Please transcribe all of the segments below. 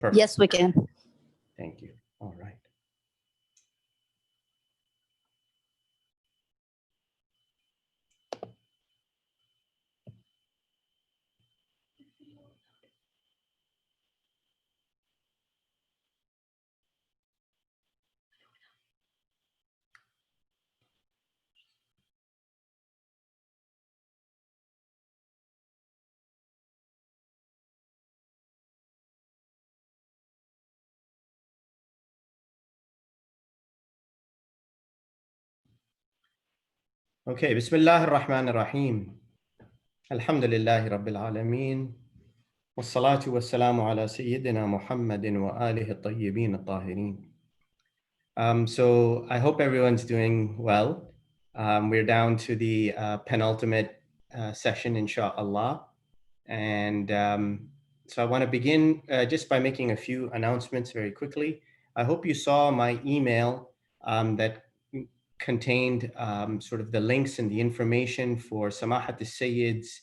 Perfect. Yes, we can. Thank you. All right. Okay, Bismillah ar-Rahman ar-Rahim. Alhamdulillahi Rabbil Alameen. Wassalatu wassalamu ala Sayyidina Muhammadin wa alihi at-tayyibin at-tahirin. So I hope everyone's doing well. We're down to the penultimate session, inshallah. And so I want to begin just by making a few announcements very quickly. I hope you saw my email that contained sort of the links and the information for Samahat al-Sayyid's,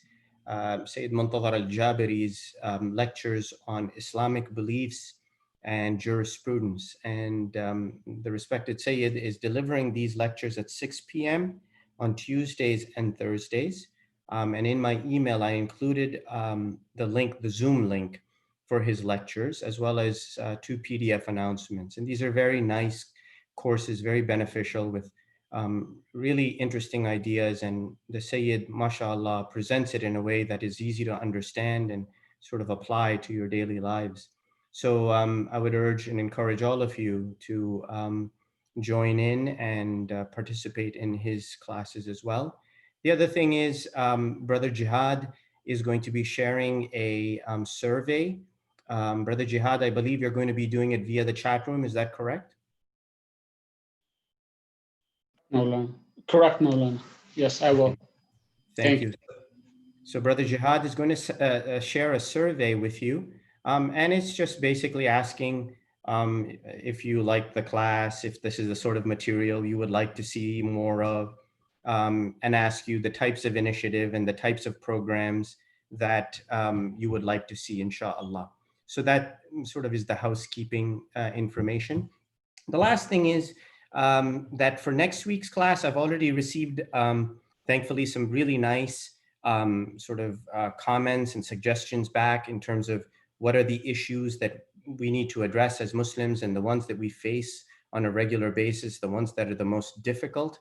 Sayyid Muntazar al-Jabari's lectures on Islamic beliefs and jurisprudence. And the respected Sayyid is delivering these lectures at 6 p.m. on Tuesdays and Thursdays. And in my email, I included the link, the Zoom link for his lectures, as well as 2 PDF announcements. And these are very nice courses, very beneficial with really interesting ideas. And the Sayyid, mashallah, presents it in a way that is easy to understand and sort of apply to your daily lives. So I would urge and encourage all of you to join in and participate in his classes as well. The other thing is Brother Jihad is going to be sharing a survey. Brother Jihad, I believe you're going to be doing it via the chat room. Is that correct? Maulana. Correct, Maulana. Yes, I will. Thank you. So Brother Jihad is going to share a survey with you. And it's just basically asking if you like the class, if this is the sort of material you would like to see more of, and ask you the types of initiative and the types of programs that you would like to see, inshallah. So that sort of is the housekeeping information. The last thing is that for next week's class, I've already received, thankfully, some really nice sort of comments and suggestions back in terms of what are the issues that we need to address as Muslims and the ones that we face on a regular basis, the ones that are the most difficult.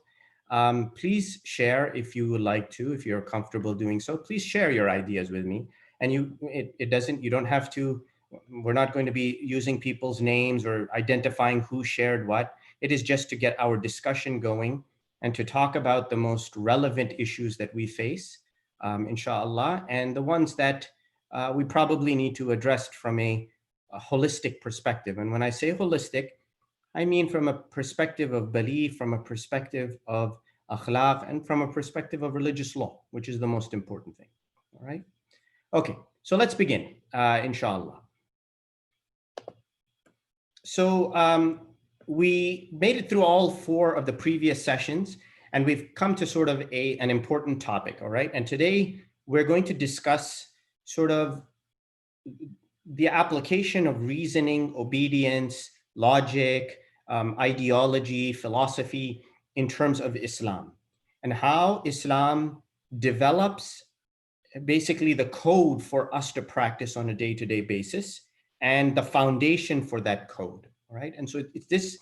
Please share if you would like to, if you're comfortable doing so. Please share your ideas with me. And you don't have to, we're not going to be using people's names or identifying who shared what. It is just to get our discussion going and to talk about the most relevant issues that we face, inshallah, and the ones that we probably need to address from a holistic perspective. And when I say holistic, I mean from a perspective of belief, from a perspective of akhlaq, and from a perspective of religious law, which is the most important thing, all right? Okay, so let's begin, inshallah. So we made it through all 4 of the previous sessions, and we've come to sort of an important topic, all right? And today we're going to discuss sort of the application of reasoning, obedience, logic, ideology, philosophy in terms of Islam, and how Islam develops basically the code for us to practice on a day-to-day basis and the foundation for that code, right? And so this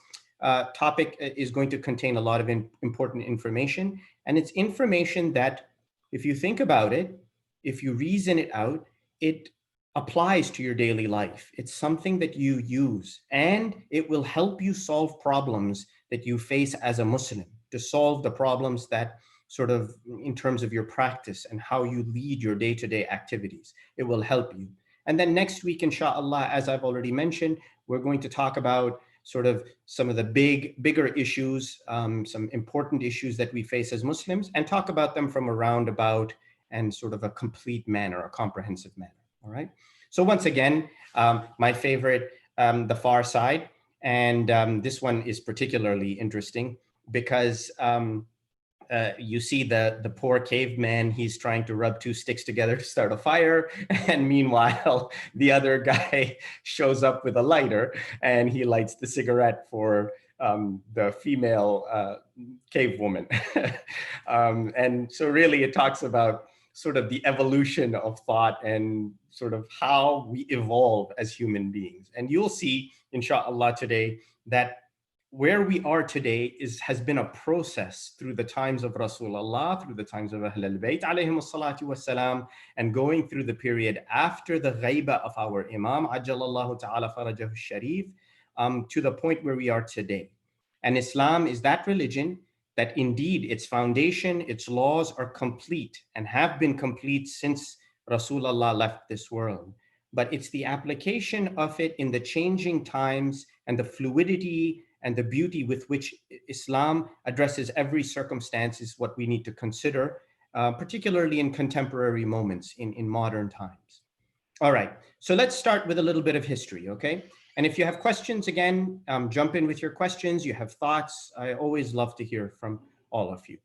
topic is going to contain a lot of important information, and it's information that, if you think about it, if you reason it out, it applies to your daily life. It's something that you use, and it will help you solve problems that you face as a Muslim, to solve the problems that sort of in terms of your practice and how you lead your day-to-day activities. It will help you. And then next week, inshallah, as I've already mentioned, we're going to talk about sort of some of the bigger issues, some important issues that we face as Muslims, and talk about them from a roundabout and sort of a complete manner, a comprehensive manner, all right? So once again, my favorite, the far side, and this one is particularly interesting because you see the poor caveman, he's trying to rub two sticks together to start a fire. And meanwhile, the other guy shows up with a lighter and he lights the cigarette for the female cave woman. And so really it talks about sort of the evolution of thought and sort of how we evolve as human beings. And you'll see, inshallah, today that where we are today has been a process through the times of Rasulullah, through the times of Ahl al-Bayt alayhim as-salatu was-salam, and going through the period after the ghaiba of our Imam, Ajjalallahu ta'ala farajahu sharif, to the point where we are today. And Islam is that religion that indeed its foundation, its laws are complete and have been complete since Rasulullah left this world. But it's the application of it in the changing times and the fluidity and the beauty with which Islam addresses every circumstance is what we need to consider, particularly in contemporary moments in modern times. All right, so let's start with a little bit of history, okay? And if you have questions, again, jump in with your questions. You have thoughts. I always love to hear from all of you.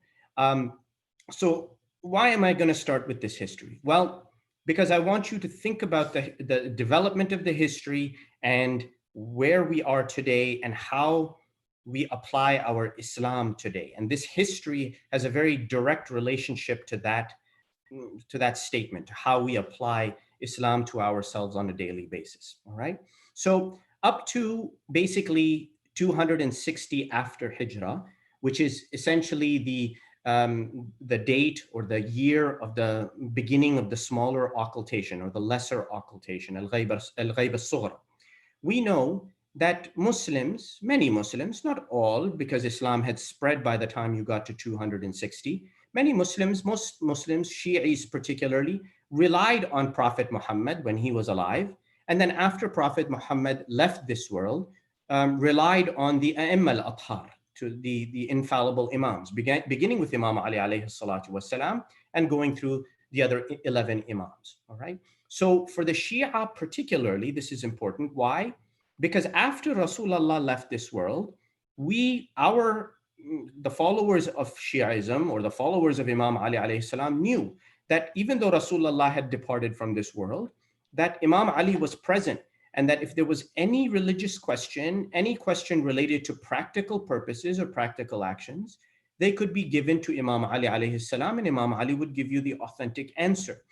So why am I going to start with this history? Well, because I want you to think about the development of the history and where we are today and how we apply our Islam today. And this history has a very direct relationship to that statement, how we apply Islam to ourselves on a daily basis, all right? So up to basically 260 after Hijrah, which is essentially the date or the year of the beginning of the smaller occultation or the lesser occultation, al-ghayb al-sughra. We know that Muslims, many Muslims, not all, because Islam had spread by the time you got to 260, many Muslims, most Muslims, Shi'is particularly, relied on Prophet Muhammad when he was alive. And then after Prophet Muhammad left this world, relied on the A'imma al-Athhar, to the infallible Imams, beginning with Imam Ali alayhi salatu wassalam and going through the other 11 Imams, all right? So for the Shia particularly, this is important. Why? Because after Rasulullah left this world, the followers of Shiaism or the followers of Imam Ali alayhi salam knew that even though Rasulullah had departed from this world, that Imam Ali was present, and that if there was any religious question, any question related to practical purposes or practical actions, they could be given to Imam Ali alayhi salam, and Imam Ali would give you the authentic answer.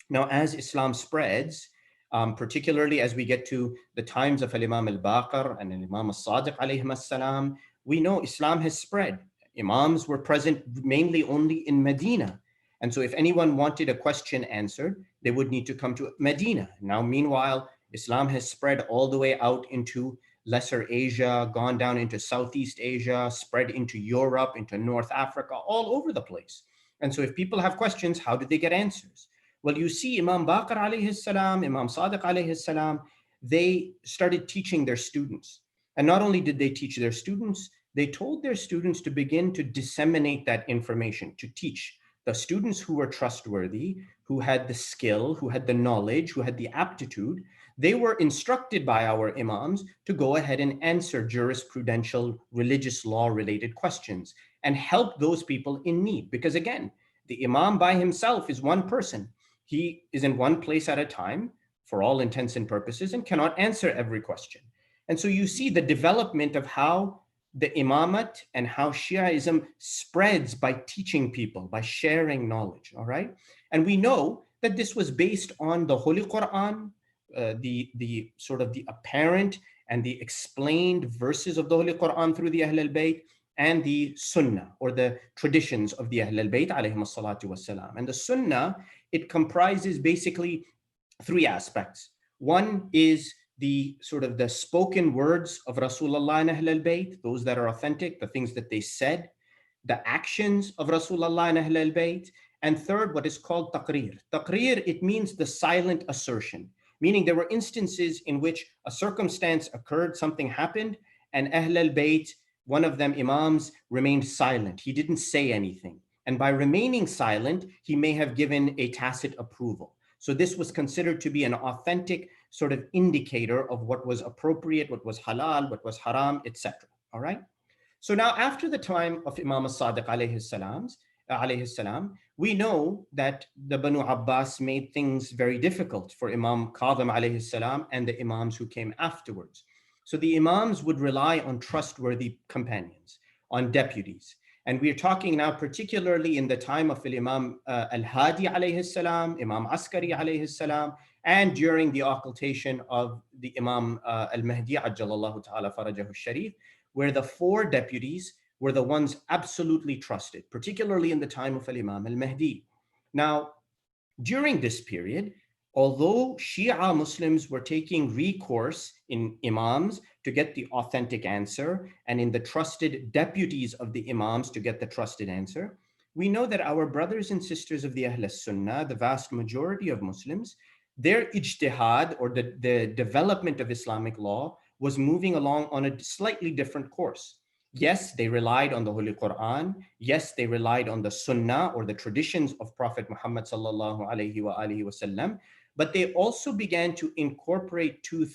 Now, as Islam spreads, particularly as we get to the times of Imam al-Baqir and Imam al-Sadiq alayhim as-salam, we know Islam has spread. Imams were present mainly only in Medina. And so if anyone wanted a question answered, they would need to come to Medina. Now, meanwhile, Islam has spread all the way out into Lesser Asia, gone down into Southeast Asia, spread into Europe, into North Africa, all over the place. And so if people have questions, how do they get answers? Well, you see Imam Baqir alayhi salam, Imam Sadiq alayhi salam, they started teaching their students. And not only did they teach their students, they told their students to begin to disseminate that information, to teach the students who were trustworthy, who had the skill, who had the knowledge, who had the aptitude. They were instructed by our Imams to go ahead and answer jurisprudential, religious law related questions and help those people in need. Because again, the Imam by himself is one person. He is in one place at a time for all intents and purposes and cannot answer every question. And so you see the development of how the Imamat and how Shiaism spreads by teaching people, by sharing knowledge, all right? And we know that this was based on the Holy Quran, the sort of the apparent and the explained verses of the Holy Quran through the Ahl al-Bayt, and the Sunnah or the traditions of the Ahl al-Bayt alayhim as-salatu was-salam. And the Sunnah, it comprises basically three aspects. One is the sort of the spoken words of Rasulullah and Ahl al-Bayt, those that are authentic, the things that they said, the actions of Rasulullah and Ahl al-Bayt, and third, what is called taqrir. Taqrir, it means the silent assertion, meaning there were instances in which a circumstance occurred, something happened, and Ahl al-Bayt, one of them, Imams, remained silent. He didn't say anything. And by remaining silent, he may have given a tacit approval. So this was considered to be an authentic sort of indicator of what was appropriate, what was halal, what was haram, etc. All right? So now after the time of Imam as-Sadiq alayhi salam, we know that the Banu Abbas made things very difficult for Imam Kadhim alayhi salam and the Imams who came afterwards. So the Imams would rely on trustworthy companions, on deputies. And we're talking now particularly in the time of Imam al-Hadi alayhi salam, Imam Askari alayhi salam, and during the occultation of the Imam al-Mahdi ajjalallahu ta'ala farajahu sharif, where the four deputies were the ones absolutely trusted, particularly in the time of Imam al-Mahdi. Now, during this period, although Shia Muslims were taking recourse in Imams to get the authentic answer, and in the trusted deputies of the Imams to get the trusted answer, we know that our brothers and sisters of the Ahl Sunnah, the vast majority of Muslims, their ijtihad, or the development of Islamic law, was moving along on a slightly different course. Yes, they relied on the Holy Quran. Yes, they relied on the Sunnah, or the traditions of Prophet Muhammad sallallahu alaihi wasallam. But they also began to incorporate two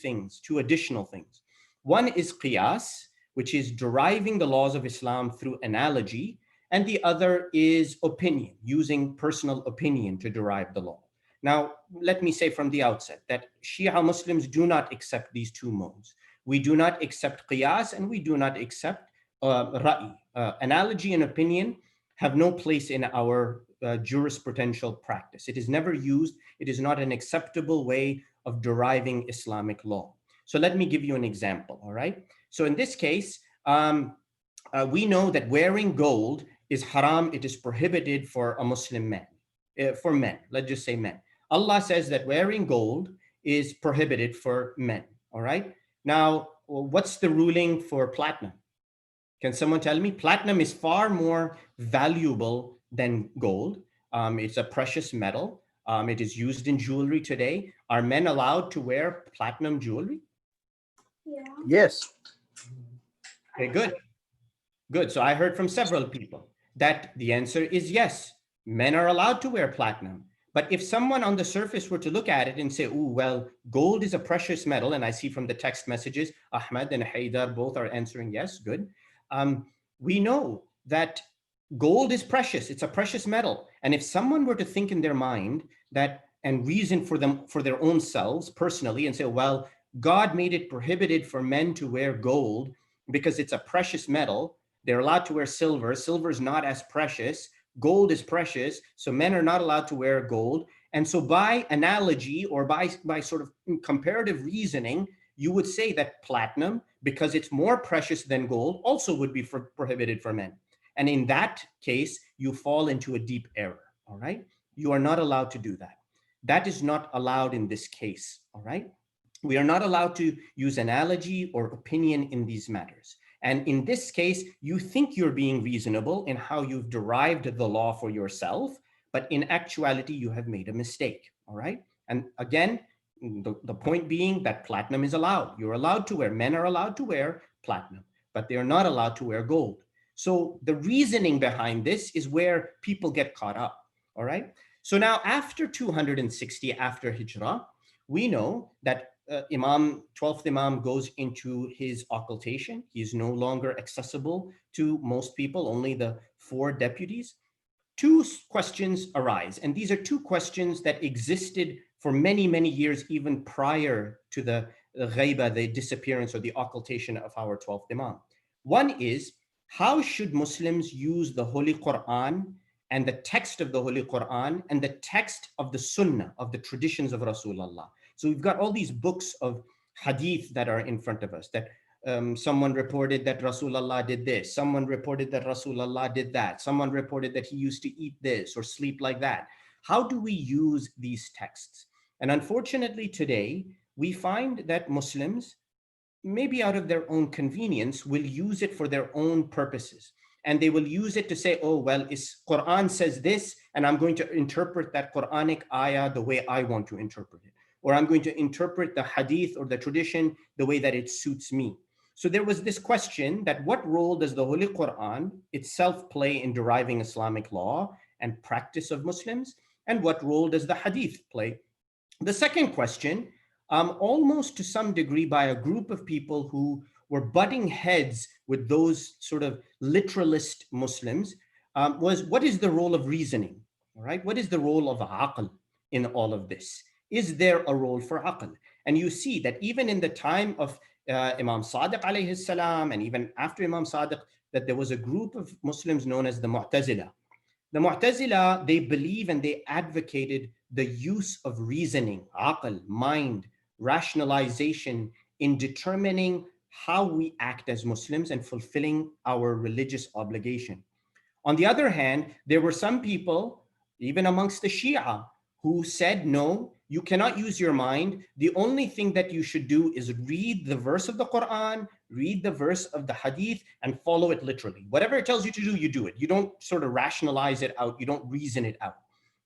additional things. One is qiyas, which is deriving the laws of Islam through analogy, and the other is opinion, using personal opinion to derive the law. Now, let me say from the outset that Shia Muslims do not accept these two modes. We do not accept qiyas, and we do not accept ra'i. Analogy and opinion have no place in our jurisprudential practice. It is never used. It is not an acceptable way of deriving Islamic law. So let me give you an example, all right? So in this case, we know that wearing gold is haram. It is prohibited for a Muslim man, for men, let's just say men. Allah says that wearing gold is prohibited for men, all right? Now, what's the ruling for platinum? Can someone tell me? Platinum is far more valuable than gold. It's a precious metal. It is used in jewelry today. Are men allowed to wear platinum jewelry? Yeah. Yes. Okay, good. Good. So I heard from several people that the answer is yes. Men are allowed to wear platinum. But if someone on the surface were to look at it and say, oh, well, gold is a precious metal, and I see from the text messages, Ahmed and Haidar both are answering yes, good. We know that gold is precious. It's a precious metal. And if someone were to think in their mind that, and reason for their own selves personally, and say, well, God made it prohibited for men to wear gold because it's a precious metal. They're allowed to wear silver. Silver is not as precious. Gold is precious, so men are not allowed to wear gold. And so by analogy, or by sort of comparative reasoning, you would say that platinum, because it's more precious than gold, also would be prohibited for men. And in that case, you fall into a deep error, all right? You are not allowed to do that. That is not allowed in this case, all right? We are not allowed to use analogy or opinion in these matters. And in this case, you think you're being reasonable in how you've derived the law for yourself, but in actuality, you have made a mistake, all right? And again, the point being that platinum is allowed. You're allowed to wear, men are allowed to wear platinum, but they are not allowed to wear gold. So the reasoning behind this is where people get caught up, all right? So now after 260 after Hijrah, we know that 12th Imam goes into his occultation. He is no longer accessible to most people, only the four deputies. Two questions arise, and these are two questions that existed for many, many years, even prior to the ghaiba, the disappearance or the occultation of our 12th Imam. One is, how should Muslims use the Holy Quran and the text of the Holy Quran and the text of the Sunnah, of the traditions of Rasulullah? So we've got all these books of hadith that are in front of us, that someone reported that Rasulullah did this, someone reported that Rasulullah did that, someone reported that he used to eat this or sleep like that. How do we use these texts? And unfortunately today, we find that Muslims, maybe out of their own convenience, will use it for their own purposes. And they will use it to say, oh, well, Quran says this, and I'm going to interpret that Quranic ayah the way I want to interpret it. Or I'm going to interpret the hadith or the tradition the way that it suits me. So there was this question that what role does the Holy Quran itself play in deriving Islamic law and practice of Muslims? And what role does the hadith play? The second question, almost to some degree by a group of people who were butting heads with those sort of literalist Muslims was, what is the role of reasoning? All right, what is the role of aql in all of this? Is there a role for aql? And you see that even in the time of Imam Sadiq alayhi salam, and even after Imam Sadiq, that there was a group of Muslims known as the Mu'tazila. The Mu'tazila, they believe and they advocated the use of reasoning, aql, mind, rationalization in determining how we act as Muslims and fulfilling our religious obligation. On the other hand, there were some people, even amongst the Shia, who said, no, you cannot use your mind. The only thing that you should do is read the verse of the Quran, read the verse of the Hadith, and follow it literally. Whatever it tells you to do, you do it. You don't sort of rationalize it out. You don't reason it out.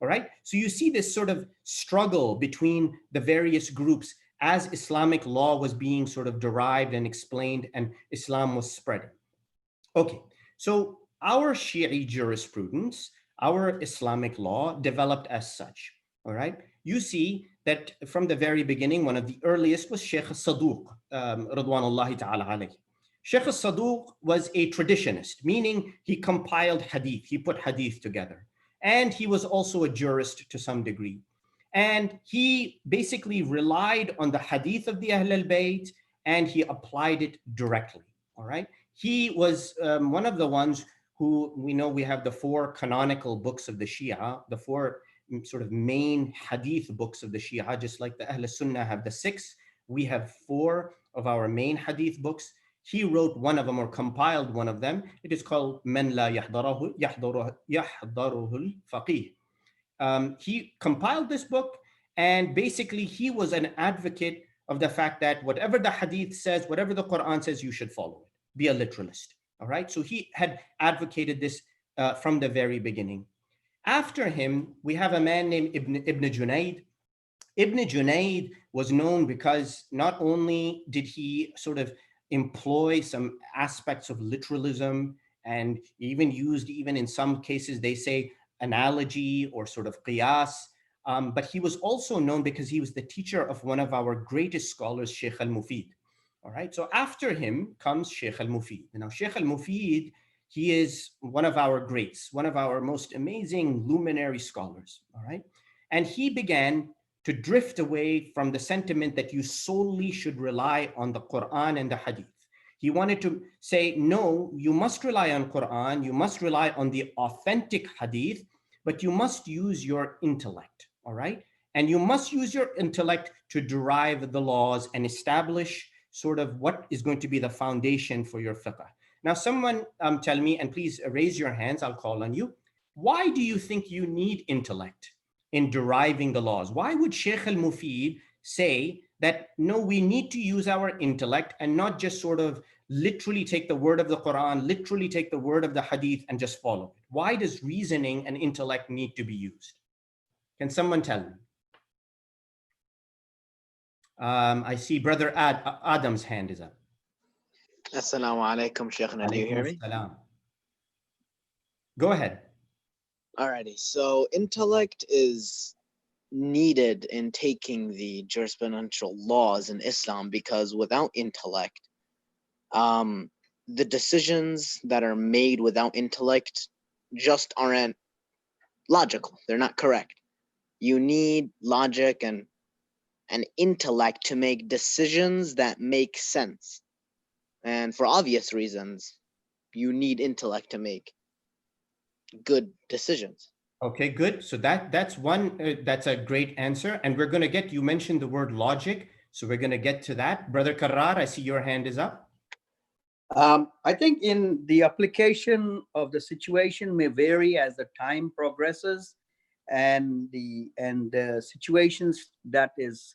All right. So you see this sort of struggle between the various groups as Islamic law was being sort of derived and explained and Islam was spreading. Okay. So our Shi'i jurisprudence, our Islamic law developed as such. All right. You see that from the very beginning, one of the earliest was Shaykh Saduq, Radwanullahi ta'ala alayhi. Shaykh Saduq was a traditionist, meaning he compiled hadith, he put hadith together. And he was also a jurist to some degree. And he basically relied on the hadith of the Ahl al-Bayt and he applied it directly. All right. He was one of the ones who, we know we have the four canonical books of the Shia, the four sort of main hadith books of the Shia, just like the Ahl Sunnah have the six. We have four of our main hadith books. He wrote one of them or compiled one of them. It is called Man La Yahdaruhu al-Faqih. He compiled this book, and basically he was an advocate of the fact that whatever the hadith says, whatever the Quran says, you should follow it. Be a literalist. All right. So he had advocated this from the very beginning. After him, we have a man named Ibn Junayd. Ibn Junayd was known because not only did he sort of employ some aspects of literalism and even used, even in some cases, they say analogy or sort of qiyas, but he was also known because he was the teacher of one of our greatest scholars, Shaykh al-Mufid. All right. So after him comes Shaykh al-Mufid. Now, Shaykh al-Mufid, he is one of our greats, one of our most amazing luminary scholars. All right. And he began to drift away from the sentiment that you solely should rely on the Quran and the Hadith. He wanted to say, no, you must rely on Quran, you must rely on the authentic Hadith, but you must use your intellect. All right. And you must use your intellect to derive the laws and establish sort of what is going to be the foundation for your fiqh. Now, someone tell me, and please raise your hands, I'll call on you. Why do you think you need intellect in deriving the laws? Why would Shaykh al-Mufid say that, no, we need to use our intellect and not just sort of literally take the word of the Quran, literally take the word of the Hadith and just follow it? Why does reasoning and intellect need to be used? Can someone tell me? I see Brother Adam's hand is up. Assalamu alaikum, Shaykhna. Do you hear me? Go ahead. Alrighty. So intellect is needed in taking the jurisprudential laws in Islam because without intellect, the decisions that are made without intellect just aren't logical. They're not correct. You need logic and intellect to make decisions that make sense. And for obvious reasons, you need intellect to make good decisions. Okay, good. So that's one, that's a great answer. And we're going to get, you mentioned the word logic. So we're going to get to that. Brother Karrar, I see your hand is up. I think in the application of the situation may vary as the time progresses, and the situations that is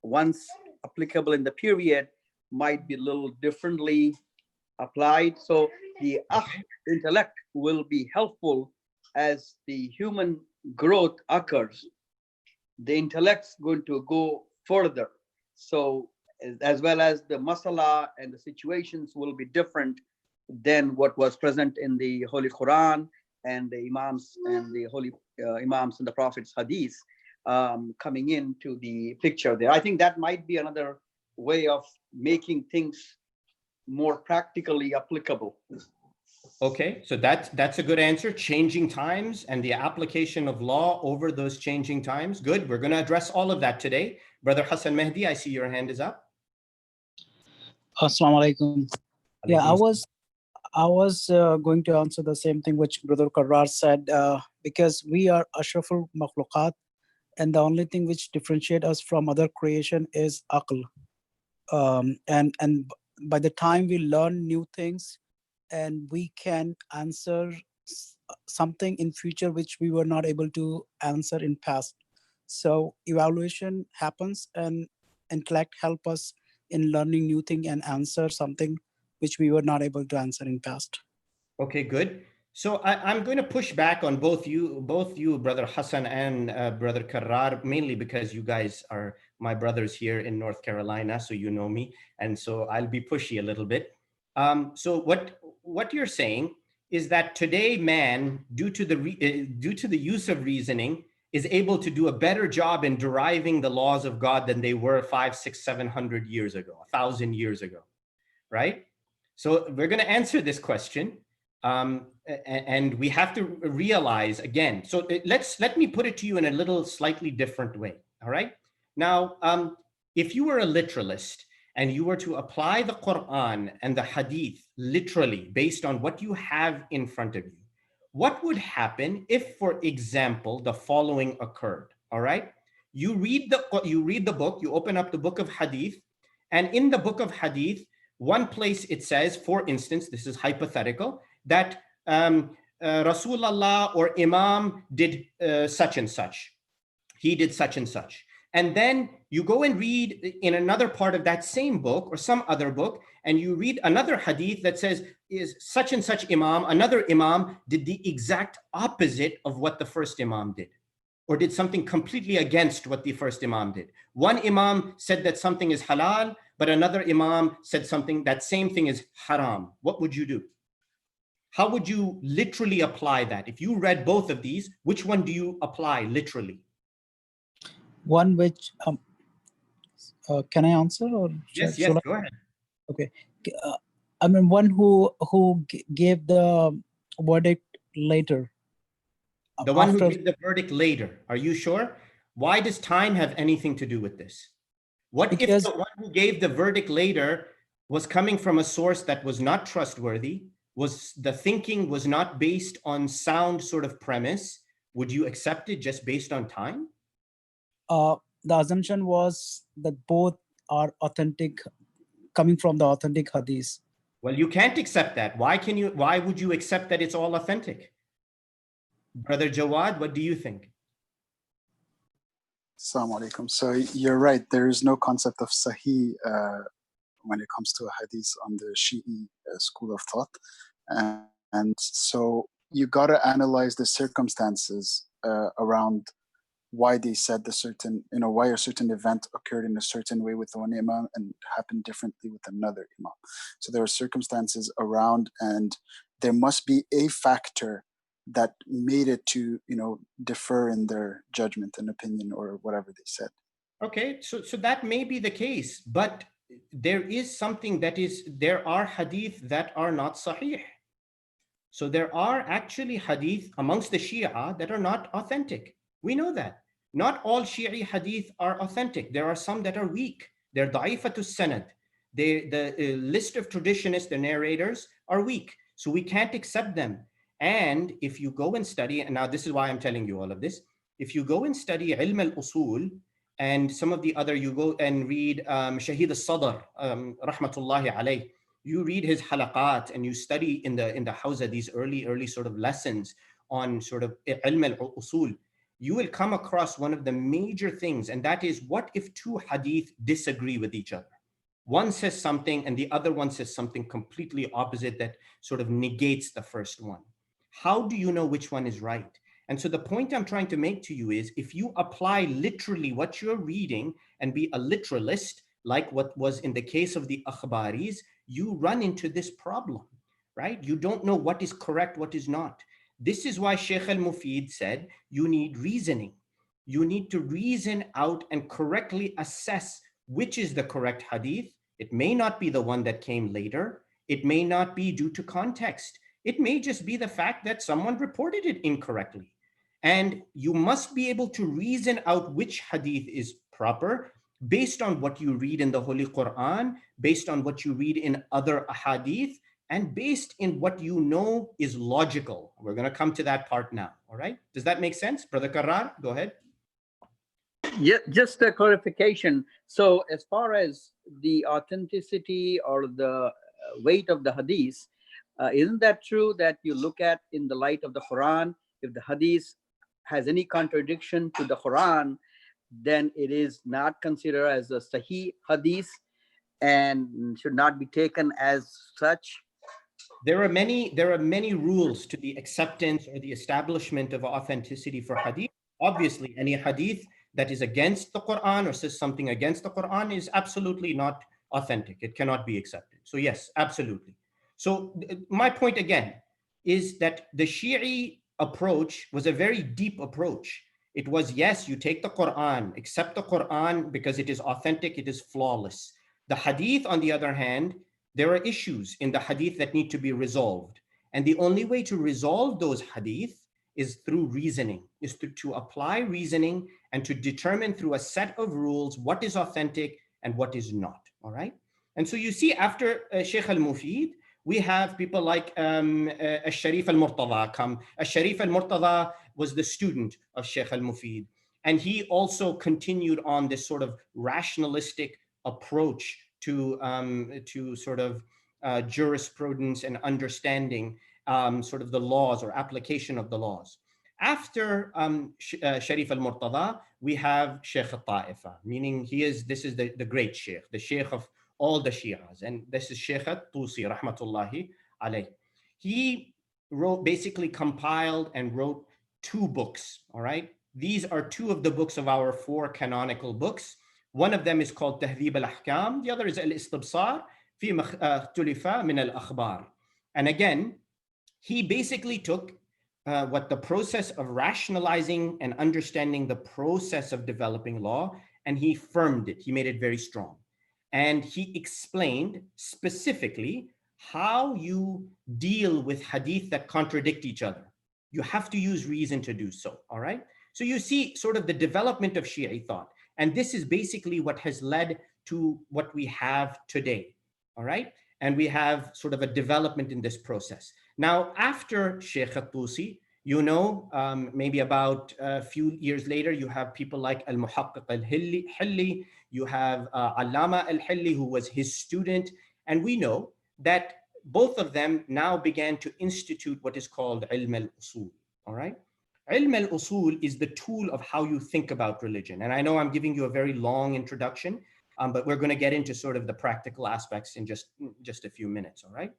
once applicable in the period might be a little differently applied. So the intellect will be helpful as the human growth occurs. The intellect's going to go further. So as well as the masala and the situations will be different than what was present in the Holy Quran and the Imams and the Holy Imams and the Prophet's Hadith coming into the picture there. I think that might be another way of making things more practically applicable. Okay, so that's a good answer. Changing times and the application of law over those changing times. Good. We're going to address all of that today. Brother Hassan Mehdi, I see your hand is up. Assalamu alaikum. Yeah, Alaikum I was going to answer the same thing which Brother Karrar said, because we are ashraful makhluqat, and the only thing which differentiate us from other creation is aql. And by the time we learn new things, and we can answer something in future which we were not able to answer in past. So evaluation happens, and intellect help us in learning new thing and answer something which we were not able to answer in past. Okay, good. So I'm going to push back on both you, Brother Hassan and Brother Karrar, mainly because you guys are my brothers here in North Carolina, so you know me, and so I'll be pushy a little bit. So what you're saying is that today man, due to the use of reasoning, is able to do a better job in deriving the laws of God than they were 500, 600, 700 years ago, 1,000 years ago, right? So we're going to answer this question. And we have to realize again, so let me put it to you in a little slightly different way. All right. Now, if you were a literalist and you were to apply the Quran and the Hadith literally based on what you have in front of you, what would happen if, for example, the following occurred? All right. You read the book, you open up the book of Hadith, and in the book of Hadith, one place it says, for instance, this is hypothetical, that Rasulullah or Imam did such and such. He did such and such. And then you go and read in another part of that same book or some other book, and you read another hadith that says, is such and such Imam, another Imam did the exact opposite of what the first Imam did, or did something completely against what the first Imam did. One Imam said that something is halal, but another Imam said something, that same thing is haram. What would you do? How would you literally apply that? If you read both of these, which one do you apply literally? One which, can I answer, or Yes, shall I? go ahead. Okay. I mean, one who gave the verdict later. The one after, who gave the verdict later. Are you sure? Why does time have anything to do with this? What if because the one who gave the verdict later was coming from a source that was not trustworthy, was the thinking was not based on sound sort of premise? Would you accept it just based on time? the assumption was that both are authentic, coming from the authentic hadith. Well, you can't accept that. Why would you accept that it's all authentic? Brother Jawad, what do you think? Assalamu alaikum. So you're right, there is no concept of Sahih when it comes to a hadith on the Shi'i school of thought. And so you got to analyze the circumstances around why they said why a certain event occurred in a certain way with one imam and happened differently with another imam. So there are circumstances around, and there must be a factor that made it to, defer in their judgment and opinion or whatever they said. Okay, so that may be the case, but there are hadith that are not sahih. So there are actually hadith amongst the Shia that are not authentic. We know that. Not all Shi'i hadith are authentic. There are some that are weak. They're da'ifatus sanad. The list of traditionists, the narrators, are weak. So we can't accept them. And if you go and study, and now this is why I'm telling you all of this, if you go and study ilm al-usul and some of the other, you go and read Shahid al-Sadr, rahmatullahi alayh, you read his halaqat and you study in the hawza these early sort of lessons on sort of ilm al-usul, you will come across one of the major things, and that is, what if two hadith disagree with each other? One says something and the other one says something completely opposite that sort of negates the first one. How do you know which one is right? And so the point I'm trying to make to you is, if you apply literally what you're reading and be a literalist, like what was in the case of the akhbaris, you run into this problem, right? You don't know what is correct, what is not. This is why Shaykh al-Mufid said, you need reasoning. You need to reason out and correctly assess which is the correct hadith It may not be the one that came later. It may not be due to context. It may just be the fact that someone reported it incorrectly. And you must be able to reason out which hadith is proper based on what you read in the Holy Quran, based on what you read in other hadith, and based in what you know is logical. We're going to come to that part now. All right. Does that make sense? Brother Karrar, go ahead. Yeah, just a clarification. So as far as the authenticity or the weight of the hadith, isn't that true that you look at in the light of the Quran? If the hadith has any contradiction to the Quran, then it is not considered as a sahih hadith and should not be taken as such. There are many rules to the acceptance or the establishment of authenticity for hadith. Obviously, any hadith that is against the Quran or says something against the Quran is absolutely not authentic. It cannot be accepted. So yes, absolutely. So my point again is that the Shi'i approach was a very deep approach. It was, yes, you take the Quran, accept the Quran because it is authentic, it is flawless. The hadith, on the other hand, there are issues in the hadith that need to be resolved. And the only way to resolve those hadith is through reasoning, is to apply reasoning and to determine through a set of rules what is authentic and what is not, all right? And so you see after Shaykh al-Mufid, we have people like Al-Sharif al-Murtada come. Al-Sharif al-Murtada was the student of Shaykh al-Mufid. And he also continued on this sort of rationalistic approach to sort of jurisprudence and understanding sort of the laws or application of the laws. After Sharif al-Murtada, we have Shaykh al-Ta'ifa, meaning this is the great Shaykh, the Shaykh of all the Shias, and this is Shaykh al-Tusi, rahmatullahi alayh. He basically compiled and wrote 2 books, all right? These are 2 of the books of our 4 canonical books. One of them is called Tahdhib al-Ahkam, the other is Al-Istibsar fi Makhtulifa min al-Akhbar. And again, he basically took what the process of rationalizing and understanding the process of developing law, and he firmed it. He made it very strong. And he explained specifically how you deal with hadith that contradict each other. You have to use reason to do so, all right? So you see sort of the development of Shi'i thought. And this is basically what has led to what we have today, all right? And we have sort of a development in this process. Now, after Shaykh al-Tusi, you know, maybe about a few years later, you have people like Al-Muhaqqiq al-Hilli, you have Allama al-Hilli, who was his student. And we know that both of them now began to institute what is called Ilm al-Usul, all right? Ilm al-Usul is the tool of how you think about religion. And I know I'm giving you a very long introduction, but we're going to get into sort of the practical aspects in just a few minutes, all right?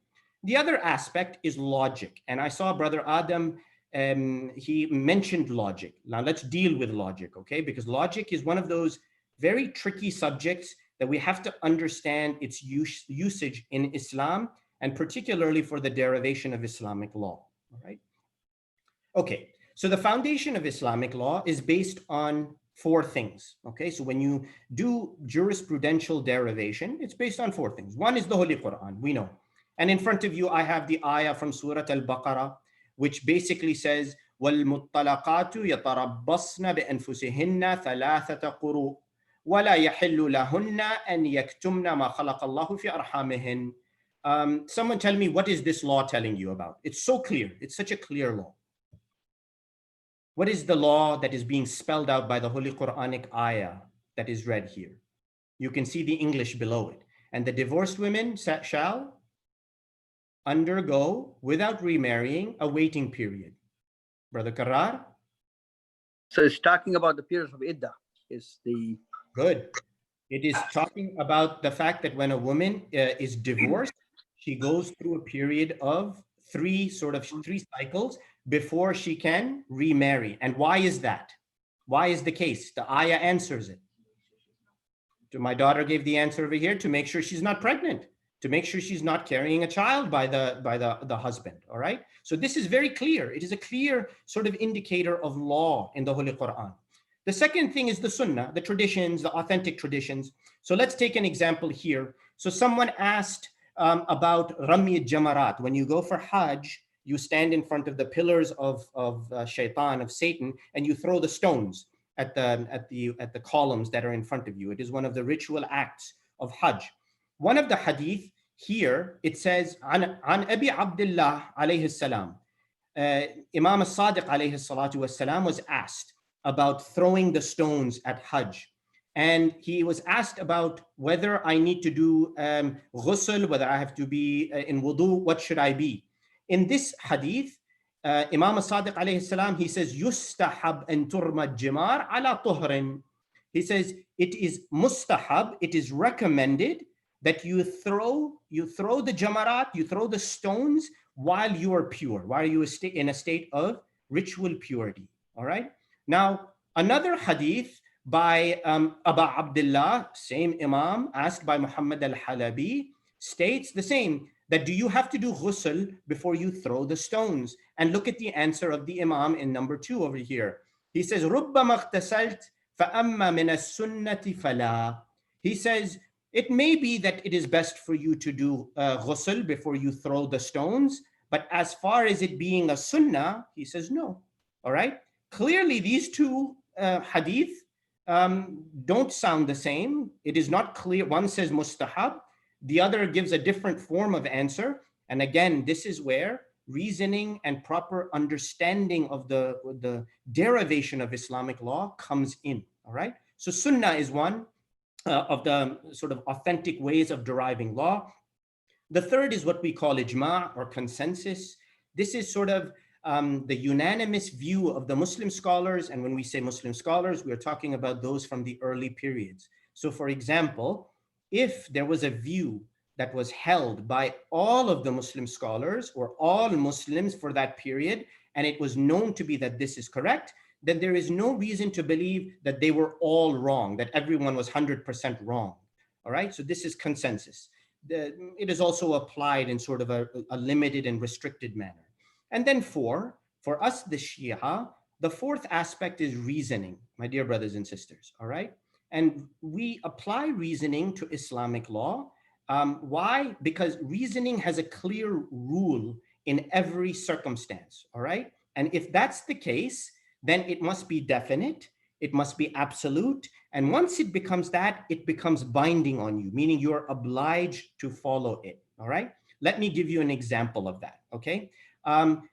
The other aspect is logic. And I saw Brother Adam, he mentioned logic. Now let's deal with logic, okay? Because logic is one of those very tricky subjects that we have to understand its usage in Islam, and particularly for the derivation of Islamic law, all right? Okay, so the foundation of Islamic law is based on 4 things, okay? So when you do jurisprudential derivation, it's based on 4 things. One is the Holy Quran, we know. And in front of you, I have the ayah from Surah Al-Baqarah, which basically says, وَالْمُطَّلَقَاتُ يَتَرَبَّصْنَ بِأَنفُسِهِنَّ ثَلَاثَةَ قُرُوءٍ وَلَا يَحِلُّ لَهُنَّ أَنْ يَكْتُمْنَ مَا خَلَقَ اللَّهُ فِي أَرْحَامِهِنَّ. Someone tell me, what is this law telling you about? It's so clear. It's such a clear law. What is the law that is being spelled out by the Holy Quranic ayah that is read here? You can see the English below it. And the divorced women shall undergo, without remarrying, a waiting period. Brother Karrar? So it's talking about the period of iddah. Is the Good. It is talking about the fact that when a woman is divorced, she goes through a period of 3 cycles before she can remarry. And why is that? Why is the case? The ayah answers it. My daughter gave the answer over here, to make sure she's not pregnant, to make sure she's not carrying a child by the husband, all right? So this is very clear. It is a clear sort of indicator of law in the Holy Quran. The second thing is the Sunnah, the traditions, the authentic traditions. So let's take an example here. So someone asked about Rami Jamarat. When you go for Hajj, you stand in front of the pillars of Shaitan, of Satan, and you throw the stones at the columns that are in front of you. It is one of the ritual acts of Hajj. One of the hadith here, it says, An Abi Abdullah alayhi salam, Imam al-Sadiq alayhi salatu was-salam was asked about throwing the stones at Hajj. And he was asked about whether I need to do ghusl, whether I have to be in wudu, what should I be? In this hadith, Imam al-Sadiq alayhi salam, he says, yustahab an turma jimar ala tuhrin. He says, it is mustahab, it is recommended that you throw the jamarat, you throw the stones while you are pure, while you are in a state of ritual purity. All right. Now, another hadith by Abu Abdullah, same Imam, asked by Muhammad al-Halabi, states the same, that do you have to do ghusl before you throw the stones? And look at the answer of the Imam in number 2 over here. He says, رُبَّمَا اغْتَسَلْتَ فَأَمَّا مِنَ السُنَّةِ فَلَا. He says, it may be that it is best for you to do ghusl before you throw the stones, but as far as it being a sunnah, he says no. All right. Clearly, these two hadith don't sound the same. It is not clear. One says mustahab, the other gives a different form of answer. And again, this is where reasoning and proper understanding of the derivation of Islamic law comes in. All right. So sunnah is one of the sort of authentic ways of deriving law. The third is what we call ijma' or consensus. This is sort of the unanimous view of the Muslim scholars. And when we say Muslim scholars, we are talking about those from the early periods. So for example, if there was a view that was held by all of the Muslim scholars or all Muslims for that period, and it was known to be that this is correct, then there is no reason to believe that they were all wrong, that everyone was 100% wrong. All right, so this is consensus. It is also applied in sort of a limited and restricted manner. And then for us, the Shia, the fourth aspect is reasoning, my dear brothers and sisters, all right? And we apply reasoning to Islamic law. Why? Because reasoning has a clear rule in every circumstance, all right? And if that's the case, then it must be definite, it must be absolute. And once it becomes that, it becomes binding on you, meaning you're obliged to follow it, all right? Let me give you an example of that, okay?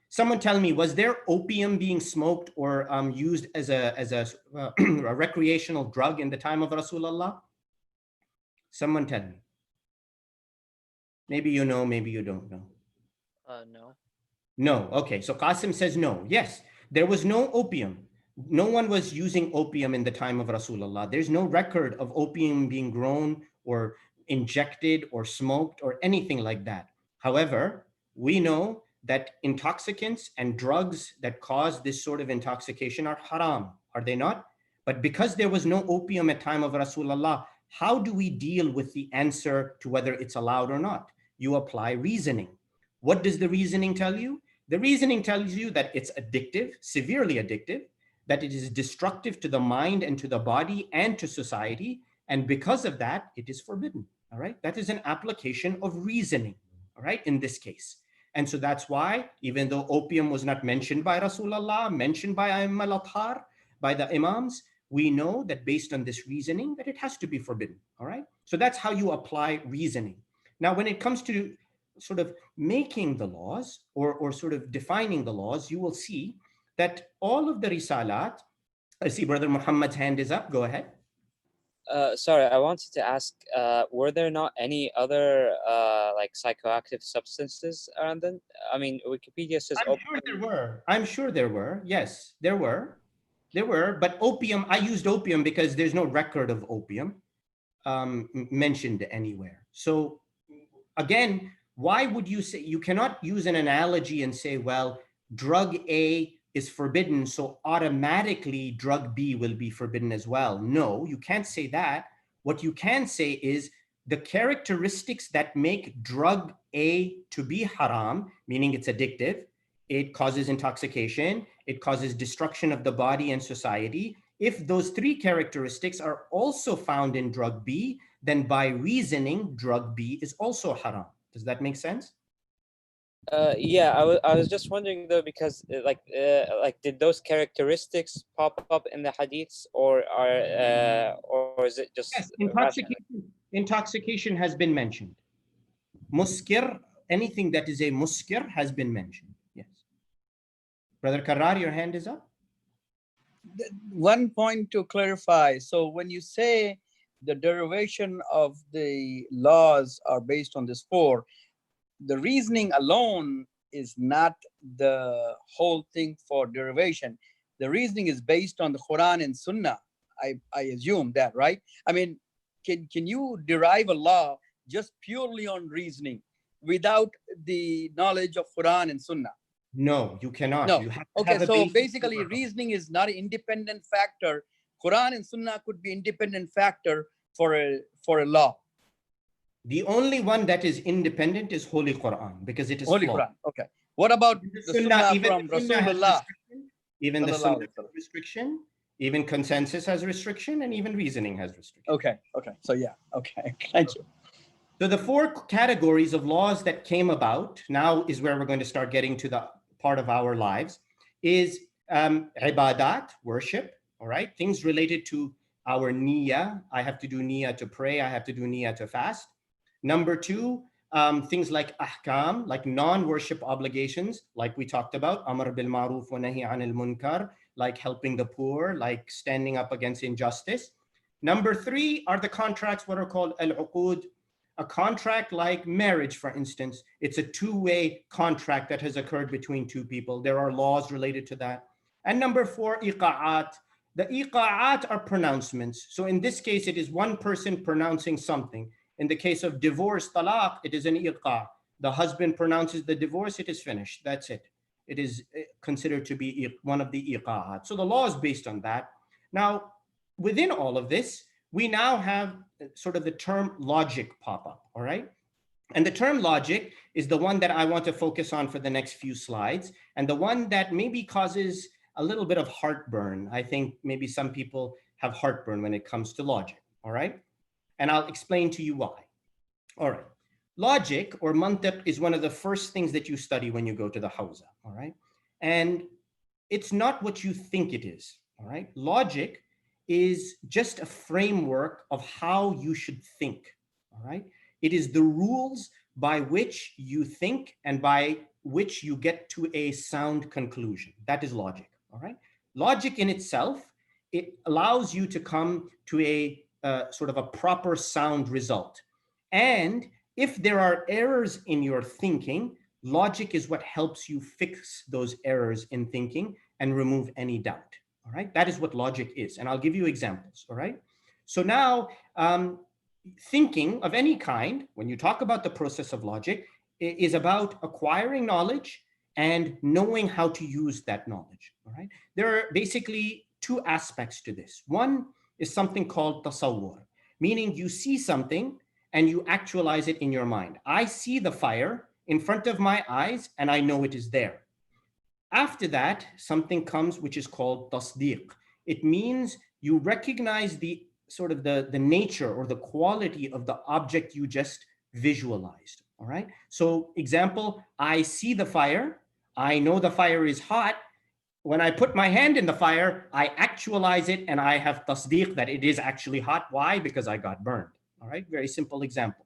Someone tell me, was there opium being smoked or used as a recreational drug in the time of Rasulullah? Someone tell me. Maybe you know, maybe you don't know. No. No, okay, so Qasim says no. Yes, there was no opium. No one was using opium in the time of Rasulullah. There's no record of opium being grown or injected or smoked or anything like that. However, we know that intoxicants and drugs that cause this sort of intoxication are haram, are they not? But because there was no opium at time of Rasulullah, how do we deal with the answer to whether it's allowed or not? You apply reasoning. What does the reasoning tell you? The reasoning tells you that it's addictive, severely addictive, that it is destructive to the mind and to the body and to society. And because of that, it is forbidden, all right? That is an application of reasoning, all right, in this case. And so that's why, even though opium was not mentioned by Rasulullah, mentioned by A'imma al-Athhar, by the Imams, we know that based on this reasoning, that it has to be forbidden, all right? So that's how you apply reasoning. Now, when it comes to sort of making the laws or sort of defining the laws, you will see that all of the risalat, I see Brother Muhammad's hand is up, go ahead. Sorry, I wanted to ask, were there not any other like psychoactive substances around then? I mean, Wikipedia says I'm sure there were. I'm sure there were. Yes, there were. There were, but opium, I used opium because there's no record of opium mentioned anywhere. So again, why would you say, you cannot use an analogy and say, well, drug A is forbidden, so automatically drug B will be forbidden as well. No, you can't say that. What you can say is the characteristics that make drug A to be haram, meaning it's addictive, it causes intoxication, it causes destruction of the body and society. If those three characteristics are also found in drug B, then by reasoning, drug B is also haram. Does that make sense? Yeah, I was just wondering though, because like did those characteristics pop up in the hadiths, or is it just Yes, rational? intoxication has been mentioned. Muskir, anything that is a muskir has been mentioned. Yes. Brother Karrar, your hand is up. One point to clarify. So when you say the derivation of the laws are based on this four, the reasoning alone is not the whole thing for derivation. The reasoning is based on the Quran and Sunnah. I assume that, right? I mean, can you derive a law just purely on reasoning without the knowledge of Quran and Sunnah? No, you cannot. No. You have to Okay, have a so basis basically for- reasoning is not an independent factor. Quran and Sunnah could be independent factor for a law. The only one that is independent is Holy Quran because it is Holy flawed. Quran. Okay. What about Even the Sunnah from the Sunnah has Rasulullah? restriction. Even the Sallallahu Sunnah alaihi wasallam. has restriction. Even consensus has restriction, and even reasoning has restriction. Okay. Okay. So yeah. Okay. Thank you. So the four categories of laws that came about, now is where we're going to start getting to the part of our lives, is ibadat, worship, all right? Things related to our niyyah. I have to do niyyah to pray. I have to do niyyah to fast. Number two, things like ahkam, like non-worship obligations, like we talked about, amr bil ma'ruf wa nahi anil munkar, like helping the poor, like standing up against injustice. Number three are the contracts, what are called al-uqud. A contract like marriage, for instance, it's a two-way contract that has occurred between two people. There are laws related to that. And number four, iqa'at. The iqa'at are pronouncements. So in this case, it is one person pronouncing something. In the case of divorce, talaq, it is an iqa'. The husband pronounces the divorce, it is finished. That's it. It is considered to be one of the iqa'at. So the law is based on that. Now, within all of this, we now have sort of the term logic pop up, all right? And the term logic is the one that I want to focus on for the next few slides, and the one that maybe causes a little bit of heartburn. I think maybe some people have heartburn when it comes to logic, all right? And I'll explain to you why. All right. Logic or mantiq is one of the first things that you study when you go to the hawza, all right? And it's not what you think it is, all right? Logic is just a framework of how you should think, all right? It is the rules by which you think and by which you get to a sound conclusion. That is logic, all right? Logic in itself, it allows you to come to a sort of a proper sound result. And if there are errors in your thinking, logic is what helps you fix those errors in thinking and remove any doubt. All right, that is what logic is. And I'll give you examples, all right? So now, thinking of any kind, when you talk about the process of logic, is about acquiring knowledge and knowing how to use that knowledge, all right? There are basically two aspects to this. One is something called tasawwur, meaning you see something and you actualize it in your mind. I see the fire in front of my eyes and I know it is there. After that, something comes which is called tasdeeq. It means you recognize the sort of the nature or the quality of the object you just visualized, all right? So example, I see the fire, I know the fire is hot. When I put my hand in the fire, I actualize it and I have tasdeeq that it is actually hot. Why? Because I got burned, all right? Very simple example,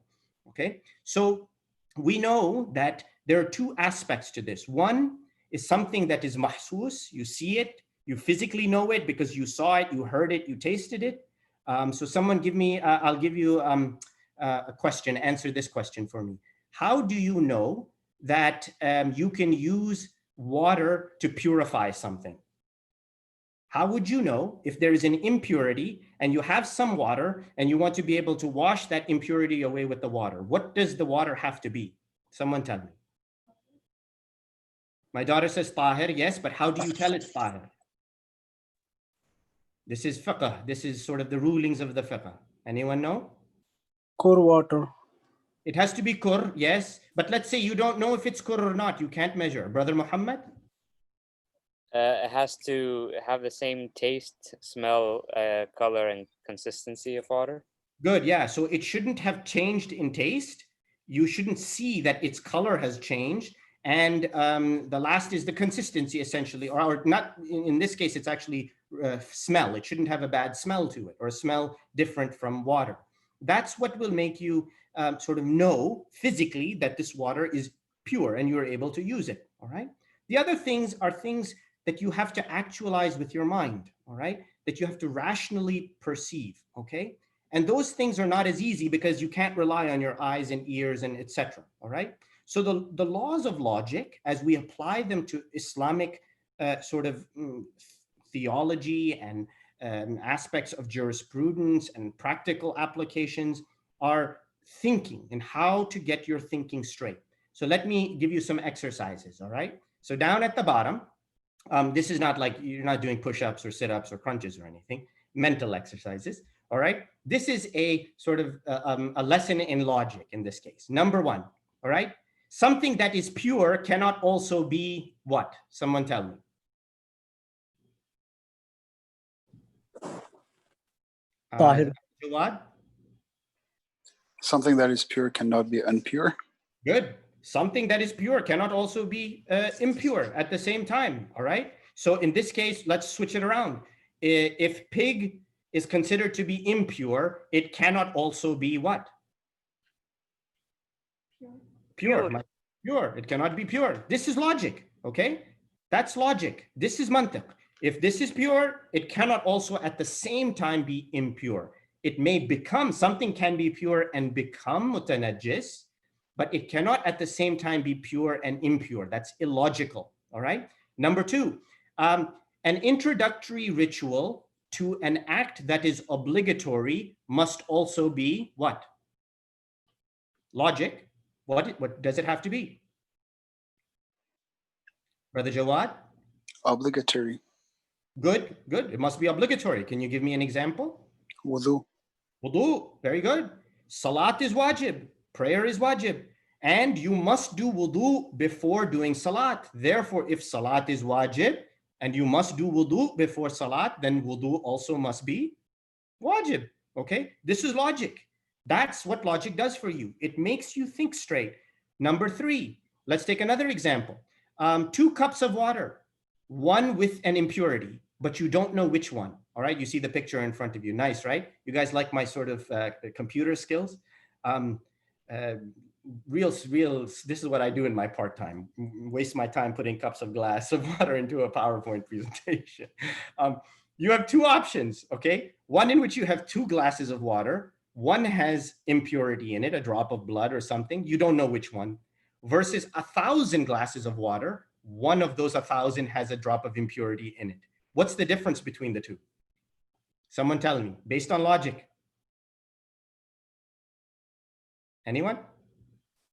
okay? So we know that there are two aspects to this. One is something that is mahsus, you see it, you physically know it because you saw it, you heard it, you tasted it. So someone give me, I'll give you a question, answer this question for me. How do you know that you can use water to purify something? How would you know if there is an impurity and you have some water and you want to be able to wash that impurity away with the water? What does the water have to be? Someone tell me. My daughter says tahir, yes, but how do you tell it's tahir? This is fiqh. This is sort of the rulings of the fiqh. Anyone know? Core water. It has to be kur, yes, but let's say you don't know if it's kur or not. You can't measure. Brother Muhammad? It has to have the same taste, smell, color, and consistency of water. Good, yeah. So it shouldn't have changed in taste. You shouldn't see that its color has changed. And the last is the consistency, essentially, or not. In this case, it's actually smell. It shouldn't have a bad smell to it, or a smell different from water. That's what will make you sort of know physically that this water is pure and you're able to use it. All right. The other things are things that you have to actualize with your mind. All right. That you have to rationally perceive. Okay. And those things are not as easy because you can't rely on your eyes and ears and etc. All right. So the laws of logic, as we apply them to Islamic sort of theology and aspects of jurisprudence and practical applications, are thinking and how to get your thinking straight. So let me give you some exercises. All right. So down at the bottom, this is not like you're not doing push-ups or sit-ups or crunches or anything, mental exercises. All right. This is a sort of a lesson in logic in this case. Number one. All right. Something that is pure cannot also be what? Someone tell me. Jawad? Something that is pure cannot be impure. Good. Something that is pure cannot also be impure at the same time. All right. So in this case, let's switch it around. If pig is considered to be impure, it cannot also be what? Pure. Pure. It cannot be pure. This is logic. Okay. That's logic. This is mantiq. If this is pure, it cannot also at the same time be impure. It may become, something can be pure and become mutanajjis, but it cannot at the same time be pure and impure. That's illogical. All right. Number two, an introductory ritual to an act that is obligatory must also be what? Logic. What does it have to be? Brother Jawad? Obligatory. Good, good. It must be obligatory. Can you give me an example? Wudu. Wudu, very good. Salat is wajib. Prayer is wajib. And you must do wudu before doing salat. Therefore, if salat is wajib and you must do wudu before salat, then wudu also must be wajib. Okay, this is logic. That's what logic does for you. It makes you think straight. Number three, let's take another example. 2 cups of water, one with an impurity, but you don't know which one. All right, you see the picture in front of you. Nice, right? You guys like my sort of computer skills? This is what I do in my part-time. Waste my time putting cups of glass of water into a PowerPoint presentation. You have 2 options, okay? One in which you have 2 glasses of water. One has impurity in it, a drop of blood or something. You don't know which one. Versus 1,000 glasses of water. One of those 1,000 has a drop of impurity in it. What's the difference between the 2? Someone tell me, based on logic. Anyone?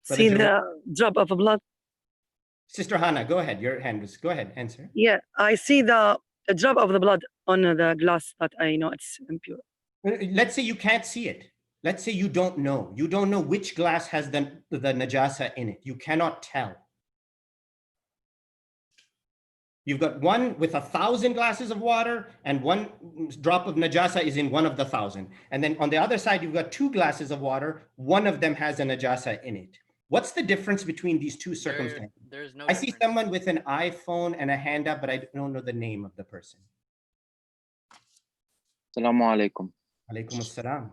See the drop of blood. Sister Hannah, go ahead. Your hand was, go ahead, answer. Yeah, I see the drop of the blood on the glass that I know it's impure. Let's say you can't see it. Let's say you don't know. You don't know which glass has the najasa in it. You cannot tell. You've got one with 1,000 glasses of water and 1 drop of najasa is in one of the 1,000. And then on the other side, you've got 2 glasses of water. One of them has a najasa in it. What's the difference between these 2 circumstances? There's no I see someone with an iPhone and a hand up, but I don't know the name of the person. Assalamu alaikum. Alaikum assalam.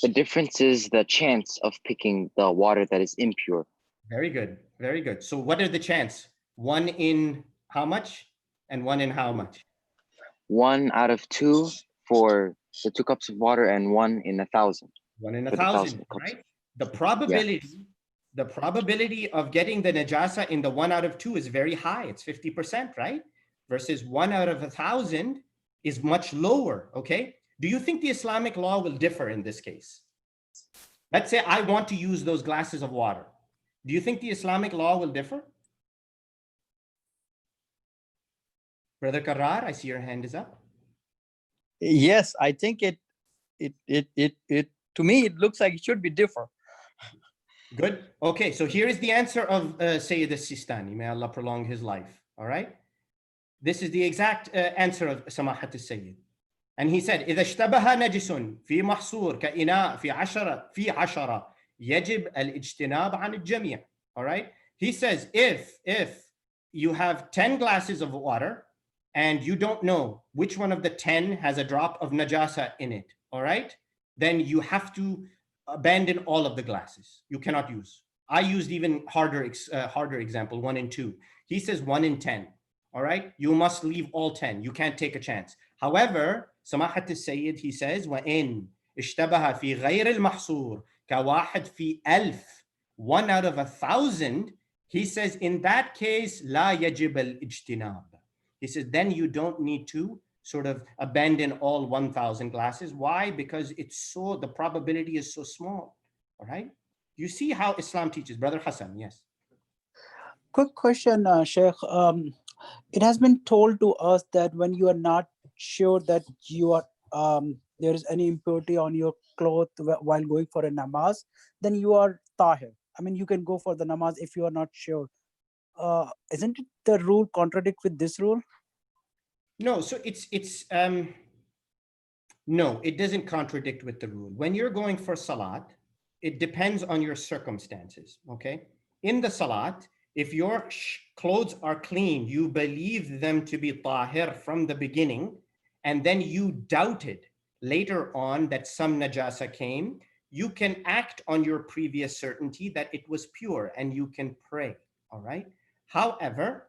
The difference is the chance of picking the water that is impure. Very good. Very good. So what are the chance? 1 in how much and 1 in how much? 1 out of 2 for the 2 cups of water and 1 in 1,000. 1 in 1,000, right? The probability of getting the najasa in the 1 out of 2 is very high. It's 50%, right? Versus 1 out of 1,000 is much lower, okay? Do you think the Islamic law will differ in this case? Let's say I want to use those glasses of water. Do you think the Islamic law will differ? Brother Karrar, I see your hand is up. Yes, I think it to me, it looks like it should be different. Good. Okay, so here is the answer of Sayyid al-Sistani. May Allah prolong his life. All right. This is the exact answer of Samahat al-Sayyid. And he said, إذا اشتبه نجس في محصور كإناء في عشرة يجب الاجتناب عن الجميع. All right. He says, if you have 10 glasses of water and you don't know which one of the 10 has a drop of najasa in it, all right, then you have to abandon all of the glasses. You cannot use. I used even harder example, 1 and 2. He says 1 in 10. All right, you must leave all 10. You can't take a chance. However, Samahat al-Sayyid, he says, وَإِن اشتبه في غير المحصور كواحد في ألف, 1 out of 1,000, he says, in that case, لا يجب الاجتناب. He says, then you don't need to sort of abandon all 1,000 glasses. Why? Because the probability is so small. All right. You see how Islam teaches. Brother Hassan, yes. Quick question, Sheikh. It has been told to us that when you are not sure that you are there is any impurity on your cloth while going for a namaz, then you are tahir. I mean, you can go for the namaz if you are not sure. Isn't it the rule contradict with this rule? No, so no, it doesn't contradict with the rule. When you're going for salat, it depends on your circumstances, okay? In the salat, if your clothes are clean, you believe them to be tahir from the beginning, and then you doubted later on that some najasa came, you can act on your previous certainty that it was pure and you can pray, all right? However,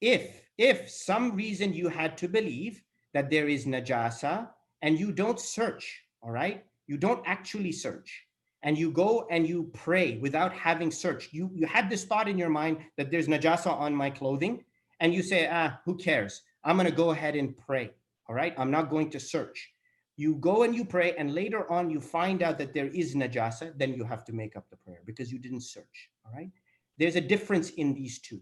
if some reason you had to believe that there is najasa and you don't search, all right? You don't actually search, and you go and you pray without having searched. You had this thought in your mind that there's najasa on my clothing, and you say, who cares? I'm gonna go ahead and pray, all right? I'm not going to search. You go and you pray, and later on you find out that there is najasa, then you have to make up the prayer because you didn't search, all right? There's a difference in these two.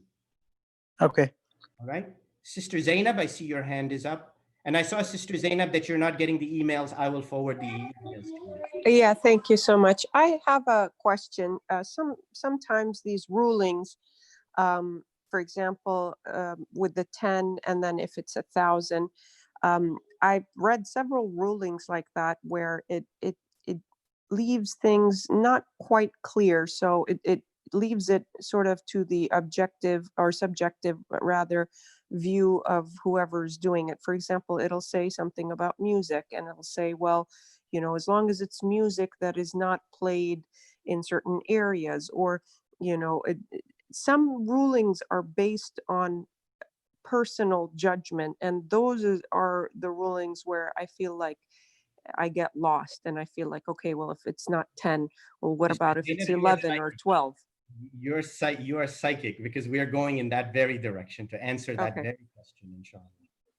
Okay. All right. Sister Zainab, I see your hand is up. And I saw, Sister Zainab, that you're not getting the emails. I will forward the emails to you. Yeah, thank you so much. I have a question. Sometimes these rulings, for example, with the 10, and then if it's 1,000, I've read several rulings like that where it leaves things not quite clear. So it leaves it sort of to the objective or subjective, rather, view of whoever's doing it. For example, it'll say something about music, and it'll say, well, you know, as long as it's music that is not played in certain areas, or, you know, some rulings are based on personal judgment, and those are the rulings where I feel like I get lost, and I feel like, okay, well, if it's not 10, well, what about if it's 11 or 12? You are psychic, because we are going in that very direction to answer that very question, inshallah.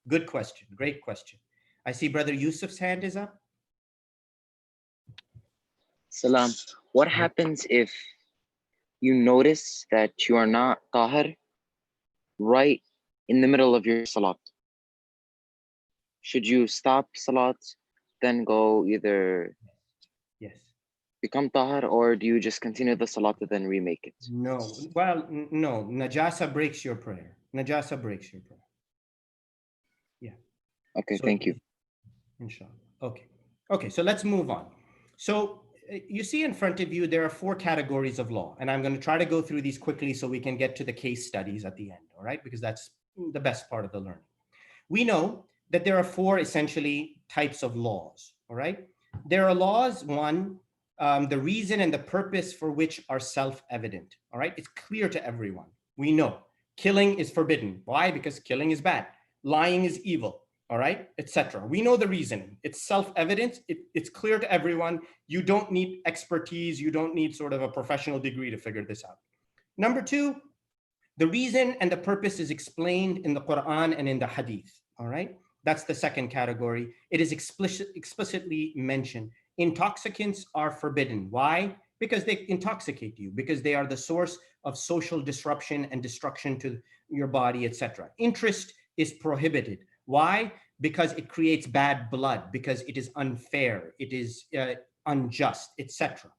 Good question. Great question. I see Brother Yusuf's hand is up. Salam. What happens if you notice that you are not tahir right in the middle of your salat? Should you stop salat, then go either become tahir, or do you just continue the salat and then remake it? No, well, no, najasa breaks your prayer. Najasa breaks your prayer. Yeah. Okay, so, thank you. Inshallah. Okay, so let's move on. So you see in front of you, there are 4 categories of law, and I'm going to try to go through these quickly so we can get to the case studies at the end, all right? Because that's the best part of the learning. We know that there are 4 essentially types of laws, all right? There are laws, one, the reason and the purpose for which are self-evident, all right? It's clear to everyone. We know killing is forbidden. Why? Because killing is bad. Lying is evil, all right, etc. We know the reasoning. It's self-evident. It's clear to everyone. You don't need expertise. You don't need sort of a professional degree to figure this out. Number 2, the reason and the purpose is explained in the Quran and in the Hadith, all right? That's the second category. It is explicitly mentioned. Intoxicants are forbidden. Why? Because they intoxicate you, because they are the source of social disruption and destruction to your body, etc. Interest is prohibited. Why? Because it creates bad blood, because it is unfair, it is unjust, etc.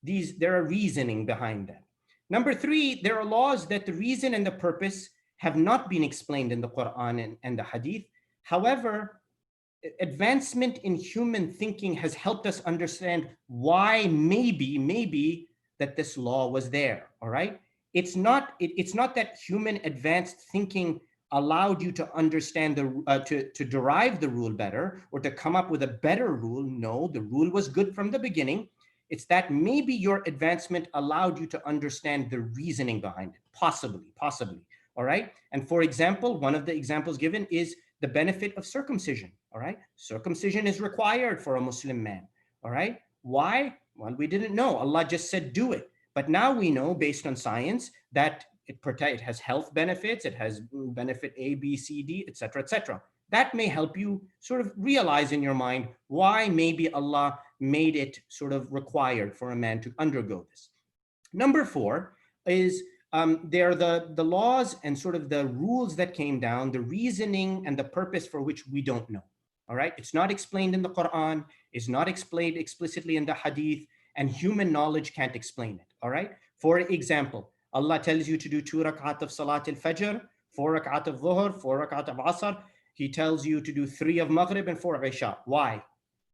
There are reasoning behind that. Number 3, there are laws that the reason and the purpose have not been explained in the Quran and the Hadith. However, advancement in human thinking has helped us understand why maybe that this law was there. All right. It's not that human advanced thinking allowed you to understand to derive the rule better or to come up with a better rule. No, the rule was good from the beginning. It's that maybe your advancement allowed you to understand the reasoning behind it. Possibly. All right. And for example, one of the examples given is the benefit of circumcision. All right. Circumcision is required for a Muslim man. All right. Why? Well, we didn't know. Allah just said do it. But now we know based on science that it has health benefits, it has benefit A, B, C, D, etc., etc. That may help you sort of realize in your mind why maybe Allah made it sort of required for a man to undergo this. Number 4 is there are the laws and sort of the rules that came down, the reasoning and the purpose for which we don't know. All right. It's not explained in the Quran. It's not explained explicitly in the Hadith, and human knowledge can't explain it. All right. For example, Allah tells you to do 2 rak'at of Salat al-Fajr, 4 rak'at of Dhuhr, 4 rak'at of Asr. He tells you to do 3 of Maghrib and 4 of Isha. Why?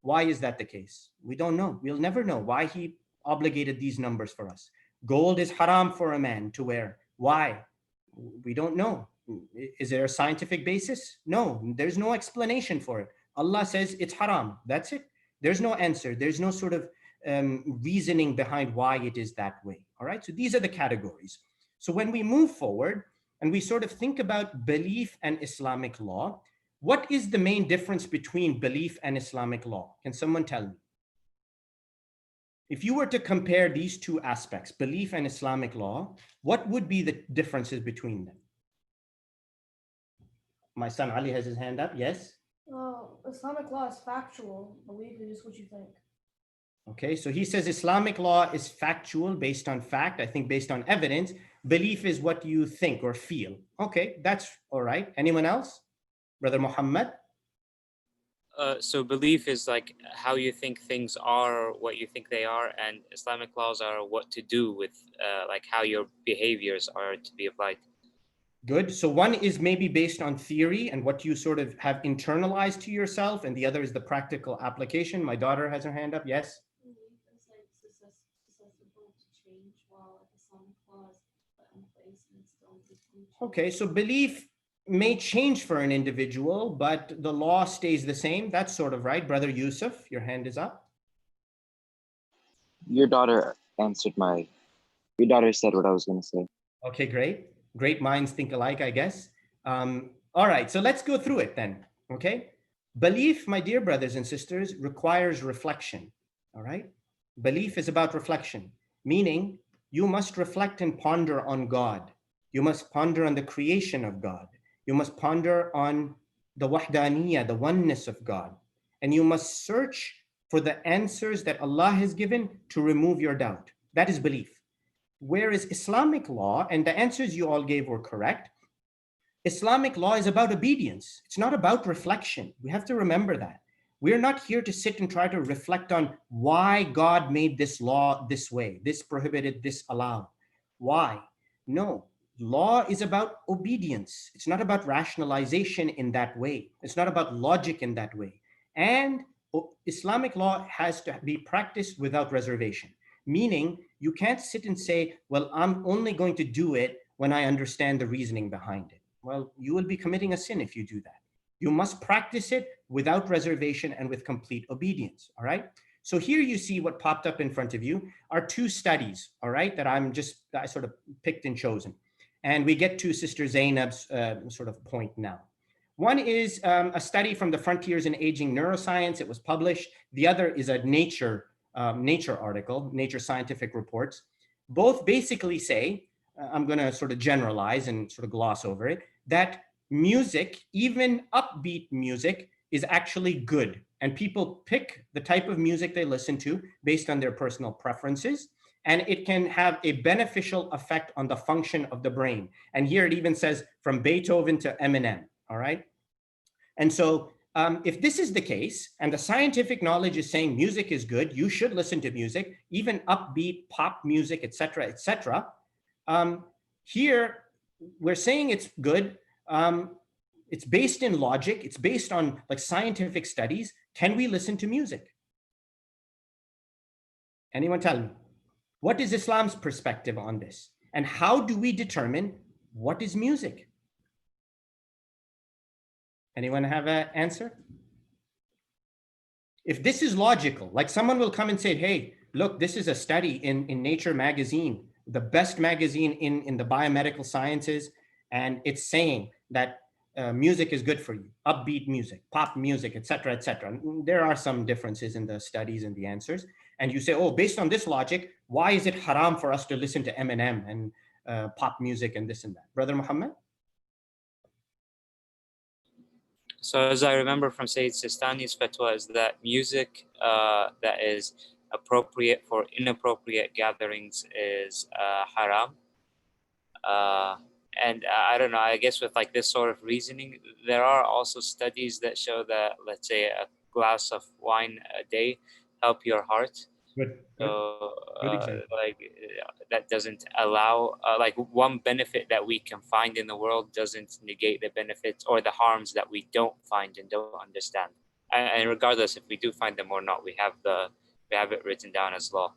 Why is that the case? We don't know. We'll never know why he obligated these numbers for us. Gold is haram for a man to wear. Why? We don't know. Is there a scientific basis? No, there's no explanation for it. Allah says it's haram. That's it. There's no answer. There's no sort of reasoning behind why it is that way. All right. So these are the categories. So when we move forward and we sort of think about belief and Islamic law, what is the main difference between belief and Islamic law? Can someone tell me? If you were to compare these two aspects, belief and Islamic law, what would be the differences between them? My son Ali has his hand up. Yes. Islamic law is factual. Belief is just what you think. Okay, so he says Islamic law is factual, based on fact, I think based on evidence. Belief is what you think or feel. Okay, that's all right. Anyone else? Brother Muhammad? So belief is like how you think things are, what you think they are, and Islamic laws are what to do with, like how your behaviors are to be applied. Good. So one is maybe based on theory and what you sort of have internalized to yourself, and the other is the practical application. My daughter has her hand up. Yes. Okay, so belief may change for an individual, but the law stays the same. That's sort of right. Brother Yusuf, your hand is up. Your daughter said what I was going to say. Okay, great. Great minds think alike, I guess. All right, so let's go through it then, okay? Belief, my dear brothers and sisters, requires reflection, all right? Belief is about reflection, meaning you must reflect and ponder on God. You must ponder on the creation of God. You must ponder on the wahdaniyah, the oneness of God. And you must search for the answers that Allah has given to remove your doubt. That is belief. Whereas Islamic law, and the answers you all gave were correct, Islamic law is about obedience. It's not about reflection. We have to remember that. We're not here to sit and try to reflect on why God made this law this way, this prohibited, this allowed. Why? No. Law is about obedience. It's not about rationalization in that way. It's not about logic in that way. And Islamic law has to be practiced without reservation, meaning you can't sit and say, well, I'm only going to do it when I understand the reasoning behind it. Well, you will be committing a sin if you do that. You must practice it without reservation and with complete obedience, all right? So here you see what popped up in front of you are 2 studies, all right, that I sort of picked and chosen. And we get to Sister Zainab's sort of point now. One is a study from the Frontiers in Aging Neuroscience. It was published. The other is a Nature article, Nature Scientific Reports. Both basically say, I'm going to sort of generalize and sort of gloss over it, that music, even upbeat music, is actually good. And people pick the type of music they listen to based on their personal preferences. And it can have a beneficial effect on the function of the brain. And here it even says from Beethoven to Eminem, all right? And so if this is the case, and the scientific knowledge is saying music is good, you should listen to music, even upbeat pop music, et cetera, et cetera. Here, we're saying it's good. It's based in logic. It's based on like scientific studies. Can we listen to music? Anyone tell me? What is Islam's perspective on this? And how do we determine what is music? Anyone have an answer? If this is logical, like someone will come and say, hey, look, this is a study in Nature magazine, the best magazine in the biomedical sciences, and it's saying that music is good for you, upbeat music, pop music, etc., etc. There are some differences in the studies and the answers. And you say, oh, based on this logic, why is it haram for us to listen to Eminem and pop music and this and that? Brother Muhammad? So as I remember from Sayyid Sistani's fatwa is that music that is appropriate for inappropriate gatherings is haram. And I don't know, I guess with like this sort of reasoning, there are also studies that show that, let's say, a glass of wine a day help your heart. Good. So Good example. that doesn't allow, like one benefit that we can find in the world doesn't negate the benefits or the harms that we don't find and don't understand. And regardless if we do find them or not, we have it written down as law.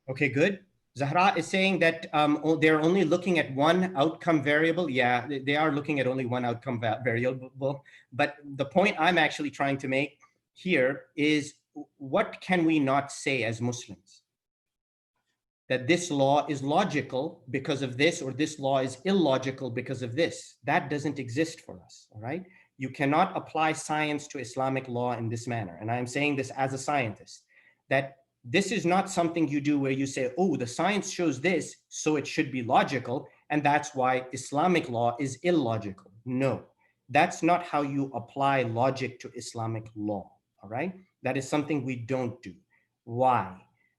Okay, good. Zahra is saying that they're only looking at one outcome variable. Yeah, they are looking at only one outcome variable. But the point I'm actually trying to make here is, what can we not say as Muslims? That this law is logical because of this, or this law is illogical because of this. That doesn't exist for us, all right? You cannot apply science to Islamic law in this manner. And I'm saying this as a scientist, that this is not something you do where you say, oh, the science shows this, so it should be logical, and that's why Islamic law is illogical. No, that's not how you apply logic to Islamic law, all right? That is something we don't do. Why?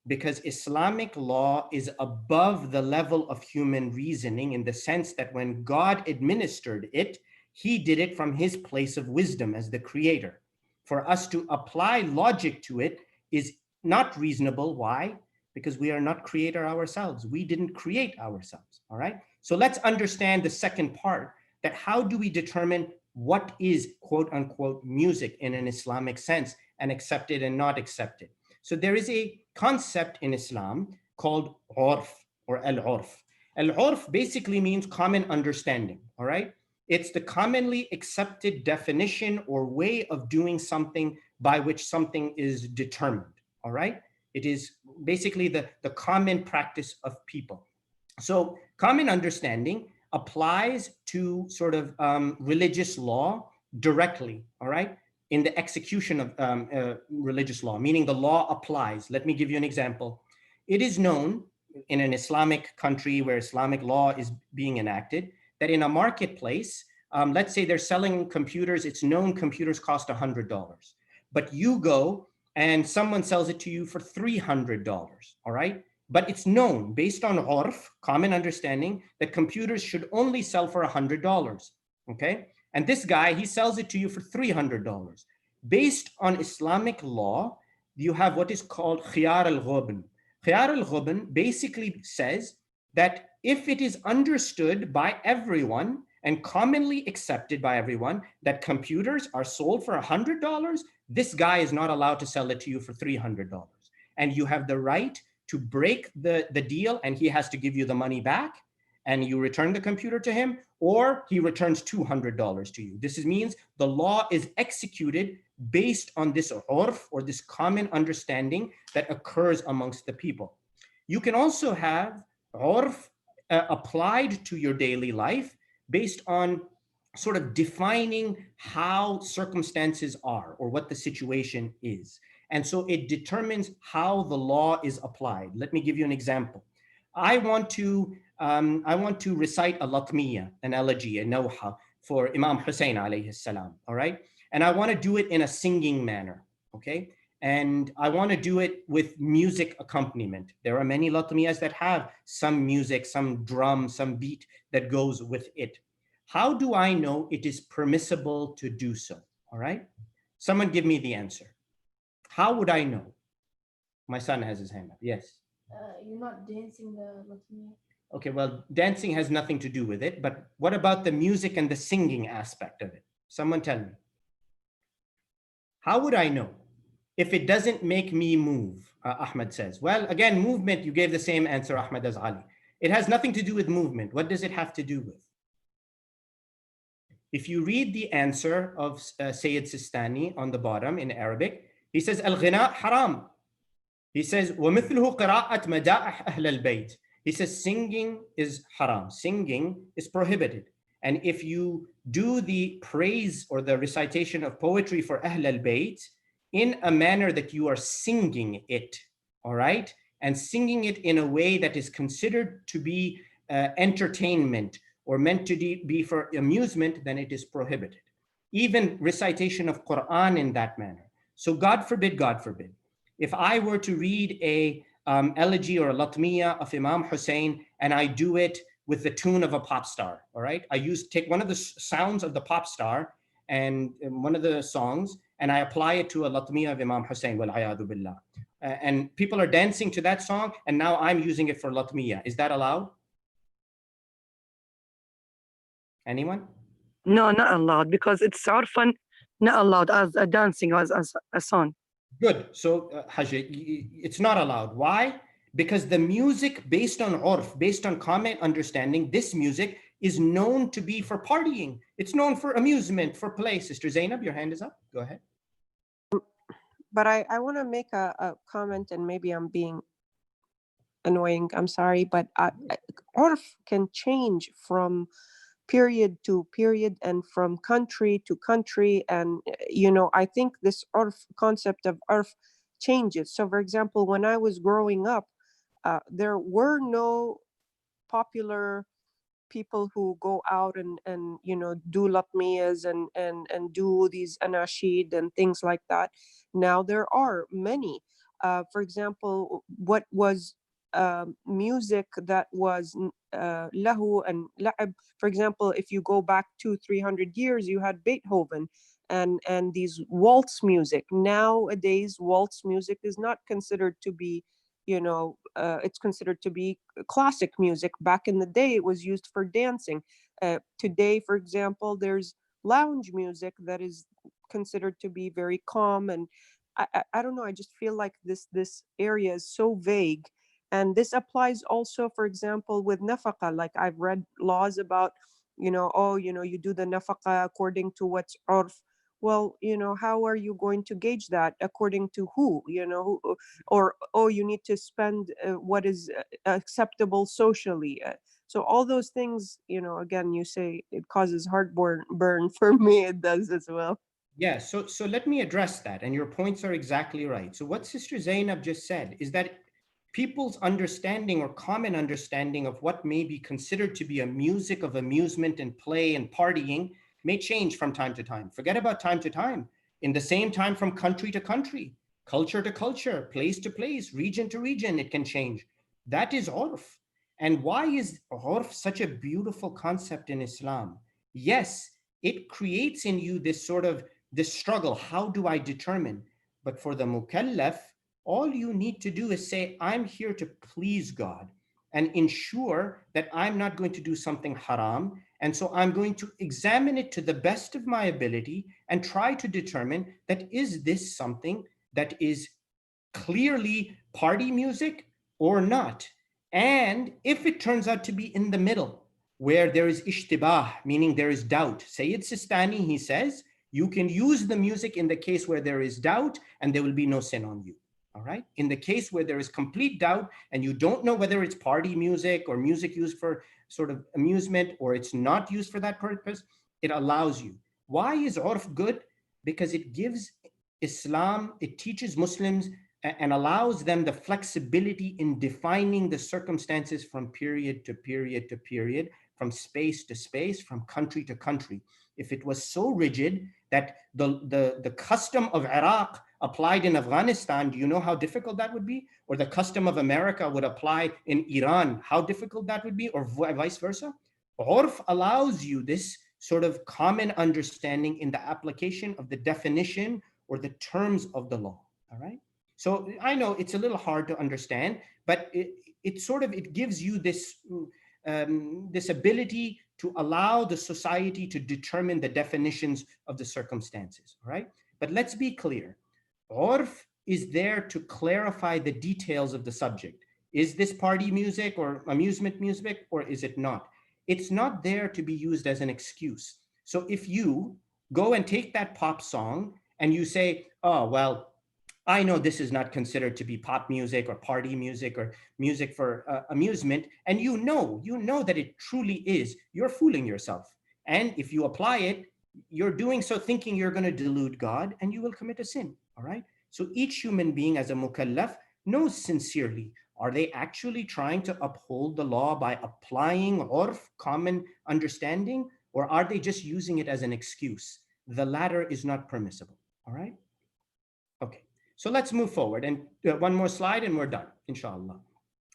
Because Islamic law is above the level of human reasoning, in the sense that when God administered it, he did it from his place of wisdom as the creator. For us to apply logic to it is not reasonable. Why? Because we are not creator ourselves. We didn't create ourselves, all right? So let's understand the second part, that how do we determine what is quote unquote music in an Islamic sense, and accepted and not accepted. So there is a concept in Islam called urf, or al-urf. Al-urf basically means common understanding, all right? It's the commonly accepted definition or way of doing something by which something is determined, all right? It is basically the common practice of people. So common understanding applies to sort of religious law directly, all right? In the execution of religious law, meaning the law applies. Let me give you an example. It is known in an Islamic country where Islamic law is being enacted, that in a marketplace, let's say they're selling computers, it's known computers cost $100, but you go and someone sells it to you for $300, all right? But it's known based on urf, common understanding, that computers should only sell for $100, okay? And this guy, he sells it to you for $300. Based on Islamic law, you have what is called khiyar al-ghubn. Khiyar al-ghubn basically says that if it is understood by everyone and commonly accepted by everyone that computers are sold for $100, this guy is not allowed to sell it to you for $300. And you have the right to break the deal, and he has to give you the money back, and you return the computer to him, or he returns $200 to you. This means the law is executed based on this urf, or this common understanding that occurs amongst the people. You can also have urf applied to your daily life based on sort of defining how circumstances are or what the situation is. And so it determines how the law is applied. Let me give you an example. I want to recite a latmiya, an elegy, a nawha for Imam Hussein alayhi salam, all right? And I want to do it in a singing manner, okay? And I want to do it with music accompaniment. There are many latmiyas that have some music, some drum, some beat that goes with it. How do I know it is permissible to do so, all right? Someone give me the answer. How would I know? My son has his hand up, yes. You're not dancing the latmiya. Okay, well, dancing has nothing to do with it, but what about the music and the singing aspect of it? Someone tell me. How would I know if it doesn't make me move? Ahmed says. Well, again, movement, you gave the same answer, Ahmed, as Ali. It has nothing to do with movement. What does it have to do with? If you read the answer of Sayyid Sistani on the bottom in Arabic, he says, Al-ghina haram. He says, وَمِثْلُهُ قِرَاءَةْ مَدَائِحْ أَهْلَ الْبَيْتِ. He says, singing is haram. Singing is prohibited. And if you do the praise or the recitation of poetry for Ahl al-Bayt in a manner that you are singing it, all right? And singing it in a way that is considered to be entertainment or meant to be for amusement, then it is prohibited. Even recitation of Quran in that manner. So God forbid, if I were to read a elegy or a latmiya of Imam Hussein and I do it with the tune of a pop star, all right? I take one of the sounds of the pop star and one of the songs and I apply it to a latmiya of Imam Hussein, wal-'ayadu billah. And people are dancing to that song and now I'm using it for latmiya. Is that allowed? Anyone? No, not allowed, because it's urfan, not allowed as a dancing, as a song. Good. So, Hajj, it's not allowed. Why? Because the music based on urf, based on common understanding, this music is known to be for partying. It's known for amusement, for play. Sister Zainab, your hand is up. Go ahead. But I want to make a comment, and maybe I'm being annoying. I'm sorry, but urf can change from period to period and from country to country. And, I think this concept of urf changes. So, for example, when I was growing up, there were no popular people who go out and do latmiyas and do these anashid and things like that. Now there are many. For example, what was music that was lahu and la'ab. For example, if you go back 200-300 years, you had Beethoven and these waltz music. Nowadays, waltz music is not considered to be, it's considered to be classic music. Back in the day, it was used for dancing. Today, for example, there's lounge music that is considered to be very calm. And I don't know, I just feel like this area is so vague. And this applies also, for example, with nafaqah. Like I've read laws about, you do the nafaqah according to what's urf. Well, how are you going to gauge that? According to who? Or you need to spend what is acceptable socially. So all those things, again, you say it causes heartburn. For me, it does as well. Yeah, so let me address that. And your points are exactly right. So what Sister Zainab just said is that people's understanding or common understanding of what may be considered to be a music of amusement and play and partying may change from time to time. Forget about time to time. In the same time, from country to country, culture to culture, place to place, region to region, it can change. That is urf. And why is urf such a beautiful concept in Islam? Yes, it creates in you this struggle. How do I determine? But for the mukallaf, all you need to do is say, I'm here to please God and ensure that I'm not going to do something haram. And so I'm going to examine it to the best of my ability and try to determine that is this something that is clearly party music or not? And if it turns out to be in the middle, where there is ishtibah, meaning there is doubt. Sayyid Sistani, he says, you can use the music in the case where there is doubt and there will be no sin on you. All right. In the case where there is complete doubt and you don't know whether it's party music or music used for sort of amusement or it's not used for that purpose, it allows you. Why is urf good? Because it gives Islam, it teaches Muslims and allows them the flexibility in defining the circumstances from period to period to period, from space to space, from country to country. If it was so rigid that the custom of Iraq applied in Afghanistan, do you know how difficult that would be? Or the custom of America would apply in Iran, how difficult that would be, or vice versa? Urf allows you this sort of common understanding in the application of the definition or the terms of the law, all right? So I know it's a little hard to understand, but it gives you this this ability to allow the society to determine the definitions of the circumstances, all right? But let's be clear. Urf is there to clarify the details of the subject. Is this party music or amusement music, or is it not? It's not there to be used as an excuse. So if you go and take that pop song and you say, oh, well, I know this is not considered to be pop music or party music or music for amusement, and you know that it truly is, you're fooling yourself. And if you apply it, you're doing so thinking you're going to delude God, and you will commit a sin, all right? So each human being as a mukallaf knows sincerely, are they actually trying to uphold the law by applying urf, common understanding, or are they just using it as an excuse? The latter is not permissible, all right? Okay. So let's move forward, and one more slide and we're done, inshallah.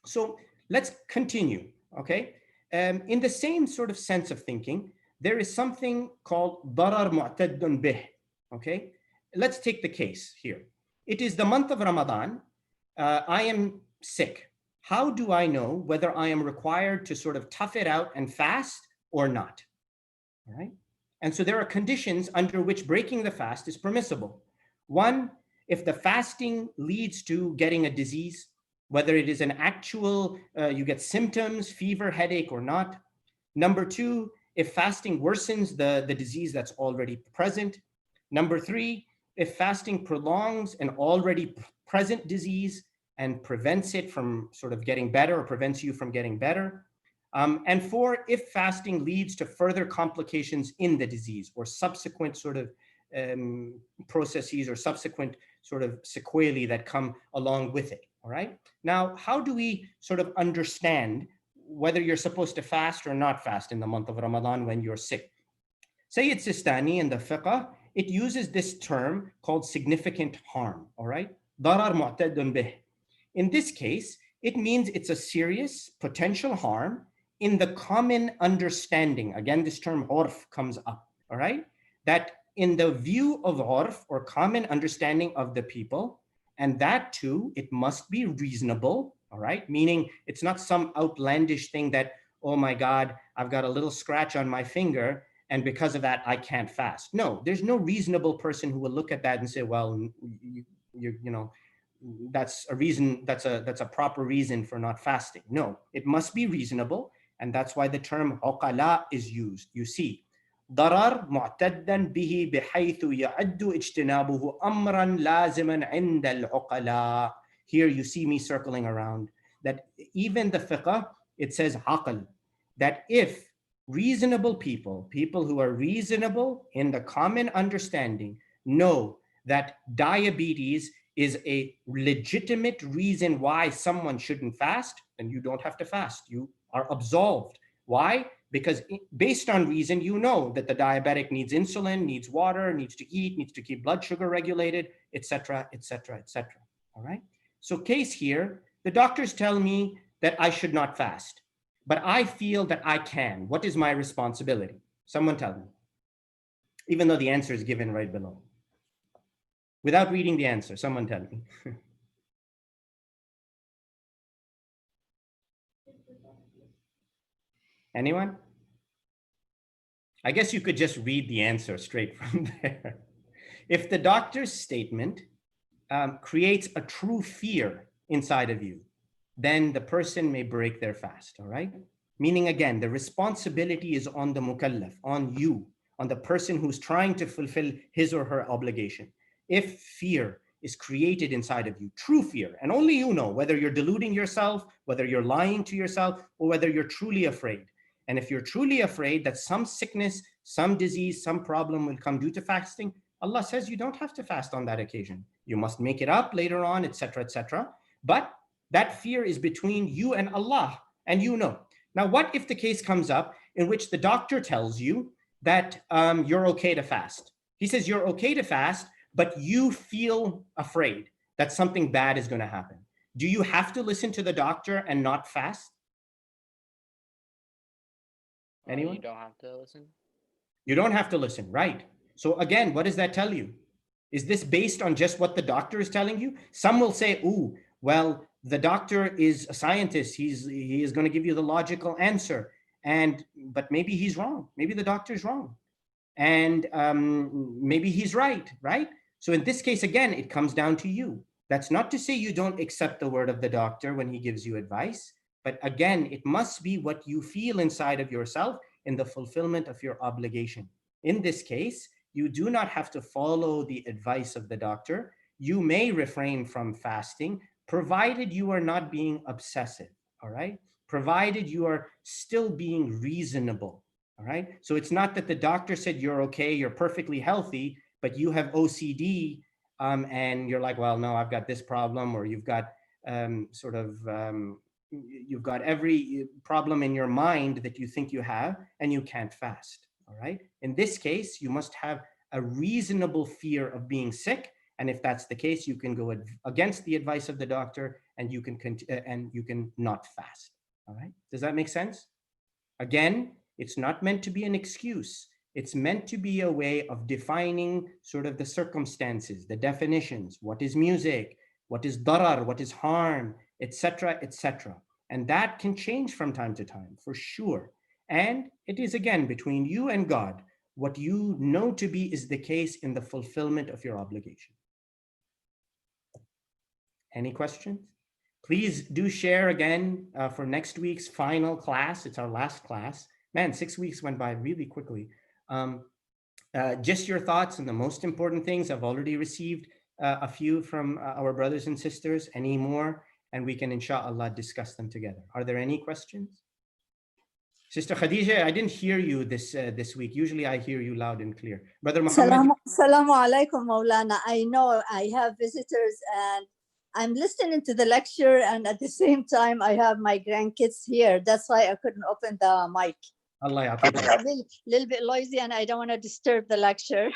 So let's continue, okay? In the same sort of sense of thinking, there is something called darar mu'taddun bih, okay? Let's take the case here. It is the month of Ramadan. I am sick. How do I know whether I am required to sort of tough it out and fast or not, all right? And so there are conditions under which breaking the fast is permissible. One, if the fasting leads to getting a disease, whether it is an actual, you get symptoms, fever, headache or not. Number two, if fasting worsens the disease that's already present. Number three, if fasting prolongs an already present disease and prevents it from sort of getting better or prevents you from getting better. And four, if fasting leads to further complications in the disease or subsequent sort of processes or subsequent sort of sequelae that come along with it, all right? Now, how do we sort of understand whether you're supposed to fast or not fast in the month of Ramadan when you're sick? Sayyid Sistani in the Fiqh, it uses this term called significant harm, all right? Darar mu'taddun bih. In this case, it means it's a serious potential harm in the common understanding. Again, this term urf comes up, all right? That in the view of urf or common understanding of the people, and that too, it must be reasonable, all right? Meaning it's not some outlandish thing that, oh my God, I've got a little scratch on my finger, and because of that, I can't fast. No, there's no reasonable person who will look at that and say, well, you know, that's a reason, that's a proper reason for not fasting. No, it must be reasonable, and that's why the term uqala is used. You see, ضرر معتدا به بحيث يعد اجتنابه أمرا لازما عند العقلاء. Here you see me circling around that even the fiqh, it says aql, that if reasonable people who are reasonable in the common understanding know that diabetes is a legitimate reason why someone shouldn't fast, then you don't have to fast. You are absolved. Why? Because based on reason, you know that the diabetic needs insulin, needs water, needs to eat, needs to keep blood sugar regulated, etc., etc., etc. All right? So case here, the doctors tell me that I should not fast, but I feel that I can. What is my responsibility? Someone tell me. Even though the answer is given right below. Without reading the answer, someone tell me. Anyone? I guess you could just read the answer straight from there. If the doctor's statement creates a true fear inside of you, then the person may break their fast, all right? Meaning again, the responsibility is on the mukallaf, on you, on the person who's trying to fulfill his or her obligation. If fear is created inside of you, true fear, and only you know whether you're deluding yourself, whether you're lying to yourself, or whether you're truly afraid. And if you're truly afraid that some sickness, some disease, some problem will come due to fasting, Allah says you don't have to fast on that occasion. You must make it up later on, etc., etc. But that fear is between you and Allah, and you know. Now, what if the case comes up in which the doctor tells you that you're okay to fast? He says you're okay to fast, but you feel afraid that something bad is going to happen. Do you have to listen to the doctor and not fast? Anyone? You don't have to listen. You don't have to listen, right? So again, what does that tell you? Is this based on just what the doctor is telling you? Some will say, ooh, well, the doctor is a scientist. He is going to give you the logical answer. But maybe he's wrong. Maybe the doctor's wrong. And maybe he's right, right? So in this case, again, it comes down to you. That's not to say you don't accept the word of the doctor when he gives you advice. But again, it must be what you feel inside of yourself in the fulfillment of your obligation. In this case, you do not have to follow the advice of the doctor. You may refrain from fasting, provided you are not being obsessive, all right? Provided you are still being reasonable, all right? So it's not that the doctor said you're okay, you're perfectly healthy, but you have OCD, and you're like, well, no, I've got this problem, or you've got you've got every problem in your mind that you think you have, and you can't fast, all right? In this case, you must have a reasonable fear of being sick, and if that's the case, you can go against the advice of the doctor, and you can not fast, all right? Does that make sense? Again, it's not meant to be an excuse. It's meant to be a way of defining sort of the circumstances, the definitions. What is music? What is darar? What is harm? Etc., etc. And that can change from time to time, for sure. And it is, again, between you and God, what you know to be is the case in the fulfillment of your obligation. Any questions? Please do share again for next week's final class. It's our last class. Man, 6 weeks went by really quickly. Just your thoughts on the most important things. I've already received a few from our brothers and sisters. Any more? And we can, inshallah, discuss them together. Are there any questions? Sister Khadija, I didn't hear you this week. Usually I hear you loud and clear. Brother Muhammad. Assalamu alaikum, Maulana. I know I have visitors and I'm listening to the lecture, and at the same time, I have my grandkids here. That's why I couldn't open the mic. Allah A little bit noisy, and I don't want to disturb the lecture.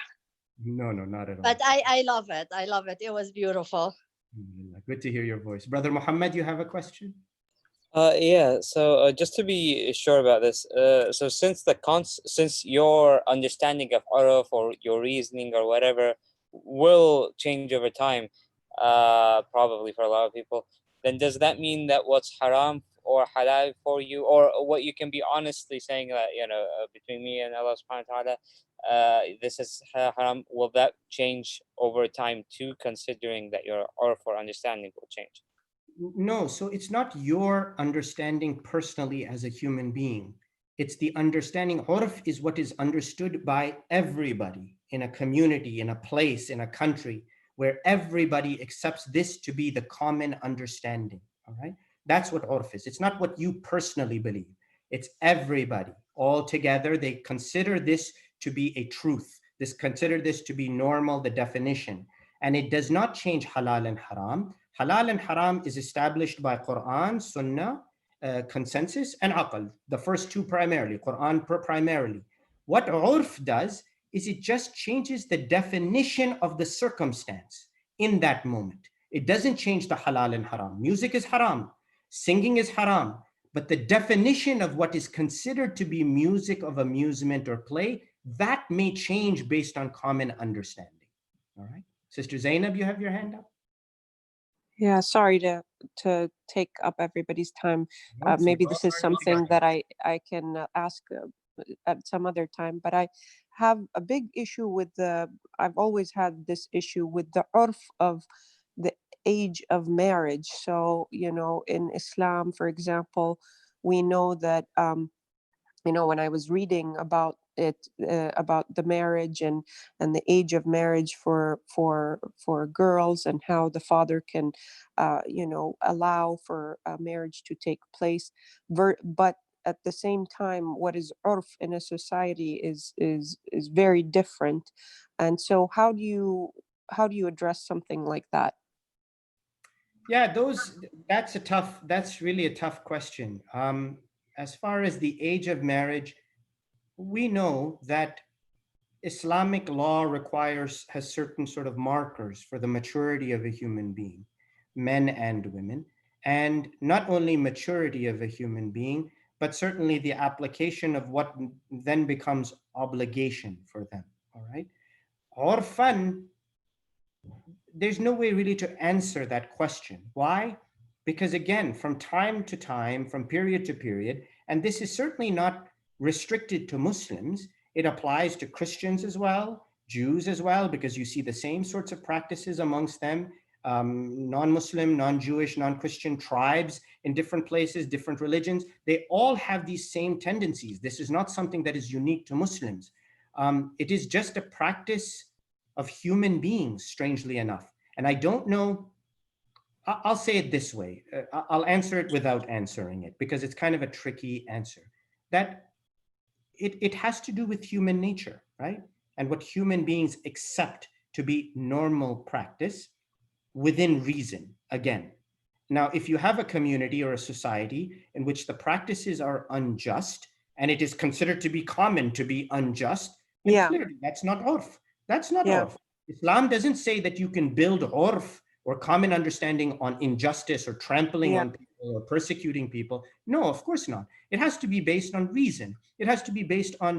No, not at all. But I love it. I love it. It was beautiful. Good to hear your voice. Brother Muhammad, you have a question? Yeah, so just to be sure about this, so since your understanding of urf or your reasoning or whatever will change over time, probably for a lot of people, then does that mean that what's haram or halal for you, or what you can be honestly saying that, between me and Allah subhanahu wa ta'ala, this is haram, will that change over time too, considering that your urf or understanding will change? No, so it's not your understanding personally as a human being. It's the understanding. Urf is what is understood by everybody in a community, in a place, in a country, where everybody accepts this to be the common understanding, all right? That's what urf is. It's not what you personally believe. It's everybody. All together, they consider this to be a truth. Consider this to be normal, the definition. And it does not change halal and haram. Halal and haram is established by Quran, Sunnah, consensus, and aql. The first two primarily, Quran primarily. What urf does is it just changes the definition of the circumstance in that moment. It doesn't change the halal and haram. Music is haram, singing is haram, but the definition of what is considered to be music of amusement or play, that may change based on common understanding. All right. Sister Zainab, you have your hand up? Yeah, sorry to take up everybody's time. Maybe this is something that I can ask at some other time, but I have a big issue with I've always had this issue with the urf of the age of marriage. So, in Islam, for example, we know that, when I was reading about it, about the marriage and the age of marriage for girls, and how the father can, allow for a marriage to take place. But at the same time, what is urf in a society is very different. And so how do you address something like that? Yeah, that's really a tough question. As far as the age of marriage, we know that Islamic law has certain sort of markers for the maturity of a human being, men and women, and not only maturity of a human being, but certainly the application of what then becomes obligation for them, all right? Orphan, there's no way really to answer that question. Why? because again, from time to time, from period to period, and this is certainly not restricted to Muslims, it applies to Christians as well, Jews as well, because you see the same sorts of practices amongst them, non-Muslim, non-Jewish, non-Christian tribes in different places, different religions. They all have these same tendencies. This is not something that is unique to Muslims. It is just a practice of human beings, strangely enough. And I don't know, I'll say it this way. I'll answer it without answering it because it's kind of a tricky answer. That it has to do with human nature, right? And what human beings accept to be normal practice within reason, again. Now, if you have a community or a society in which the practices are unjust and it is considered to be common to be unjust, then Yeah. clearly that's not urf. That's not Yeah. urf. Islam doesn't say that you can build urf or common understanding on injustice or trampling Yeah. on people or persecuting people. No, of course not. It has to be based on reason. It has to be based on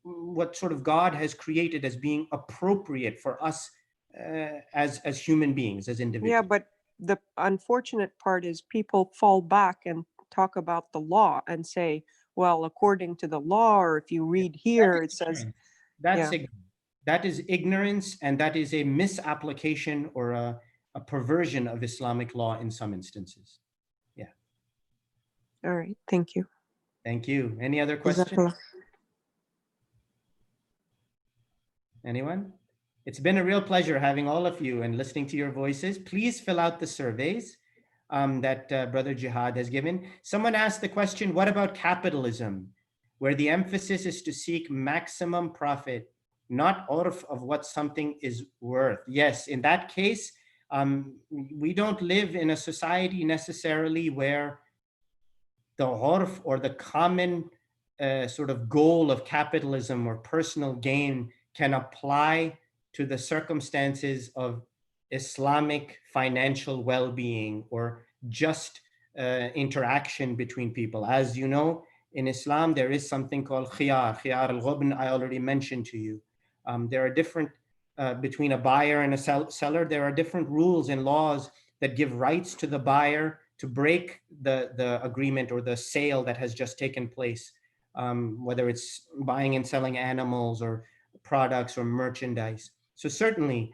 what sort of God has created as being appropriate for us as human beings, as individuals. Yeah, but the unfortunate part is people fall back and talk about the law and say, well, according to the law, or if you read here, it says, That's yeah. that is ignorance, and that is a misapplication or a perversion of Islamic law in some instances. Yeah. All right. Thank you. Thank you. Any other questions? Jazakallah. Anyone? It's been a real pleasure having all of you and listening to your voices. Please fill out the surveys that Brother Jihad has given. Someone asked the question, what about capitalism, where the emphasis is to seek maximum profit, not urf of what something is worth? Yes, in that case, we don't live in a society necessarily where the urf or the common sort of goal of capitalism or personal gain can apply to the circumstances of Islamic financial well-being or just interaction between people. As you know, in Islam, there is something called khiyar al-ghubn, I already mentioned to you. There are different, between a buyer and a seller, there are different rules and laws that give rights to the buyer to break the agreement or the sale that has just taken place, whether it's buying and selling animals or products or merchandise. So certainly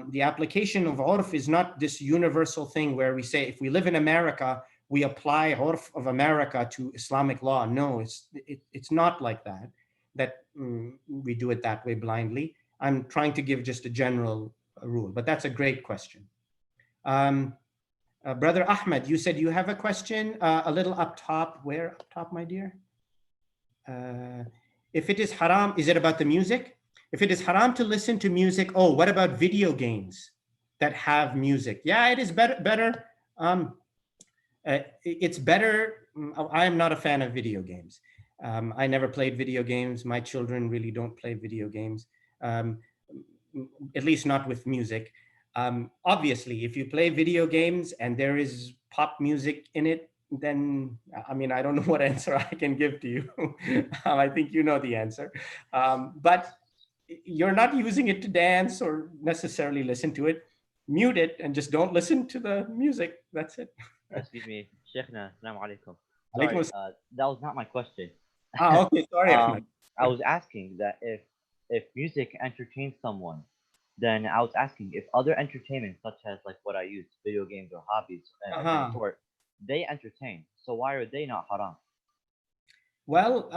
the application of urf is not this universal thing where we say, if we live in America, we apply urf of America to Islamic law. No, it's not like that we do it that way blindly. I'm trying to give just a general rule, but that's a great question. Brother Ahmed, you said you have a question a little up top. Where up top, my dear? If it is haram, is it about the music? If it is haram to listen to music, oh, what about video games that have music? Yeah, it is better. It's better. I am not a fan of video games. I never played video games. My children really don't play video games, at least not with music. Obviously, if you play video games and there is pop music in it, then, I mean, I don't know what answer I can give to you. I think you know the answer. But you're not using it to dance or necessarily listen to it. Mute it and just don't listen to the music. That's it. Excuse me, Sheikhna, Assalamu alaikum. Alaikum Sorry, that was not my question. Okay, sorry, Ahmed. I was asking that if music entertains someone, then I was asking if other entertainment, such as like what I use, video games or hobbies, of any sort, they entertain. So why are they not haram? Well,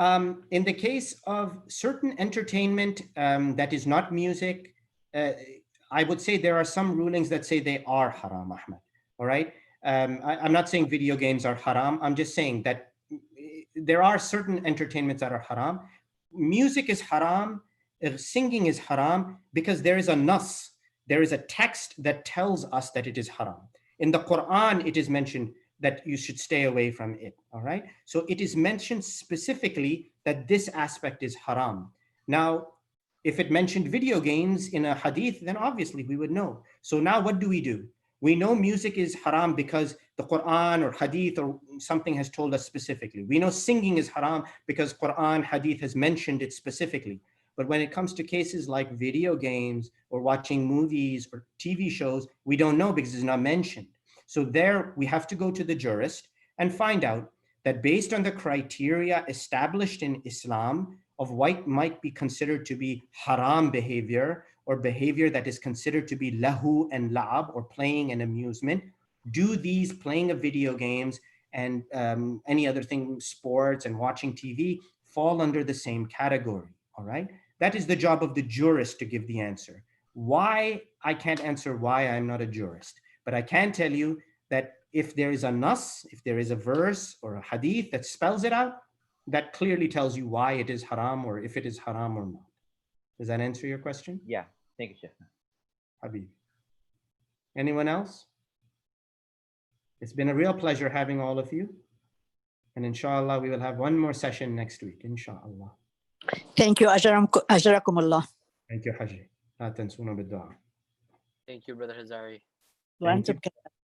in the case of certain entertainment that is not music, I would say there are some rulings that say they are haram, Ahmed. All right. I'm not saying video games are haram. I'm just saying that there are certain entertainments that are haram. Music is haram. Singing is haram because there is a nas. There is a text that tells us that it is haram. In the Quran, it is mentioned that you should stay away from it, all right? So it is mentioned specifically that this aspect is haram. Now, if it mentioned video games in a hadith, then obviously we would know. So now what do? We know music is haram because the Quran or hadith or something has told us specifically. We know singing is haram because Quran, hadith has mentioned it specifically. But when it comes to cases like video games or watching movies or TV shows, we don't know because it's not mentioned. So there we have to go to the jurist and find out that based on the criteria established in Islam of what might be considered to be haram behavior or behavior that is considered to be lahu and la'ab or playing and amusement, do these playing of video games and any other thing, sports and watching TV, fall under the same category, all right? That is the job of the jurist to give the answer. Why? I can't answer why, I'm not a jurist, but I can tell you that if there is a nas, if there is a verse or a hadith that spells it out, that clearly tells you why it is haram or if it is haram or not. Does that answer your question? Yeah, thank you, Sheikh. Habib. Anyone else? It's been a real pleasure having all of you. And inshallah, we will have one more session next week, inshallah. Thank you. Ajarakumullah. Thank you, Haji. لا تنسونا بالدعاء. Thank you, Brother Hazari. Thank you.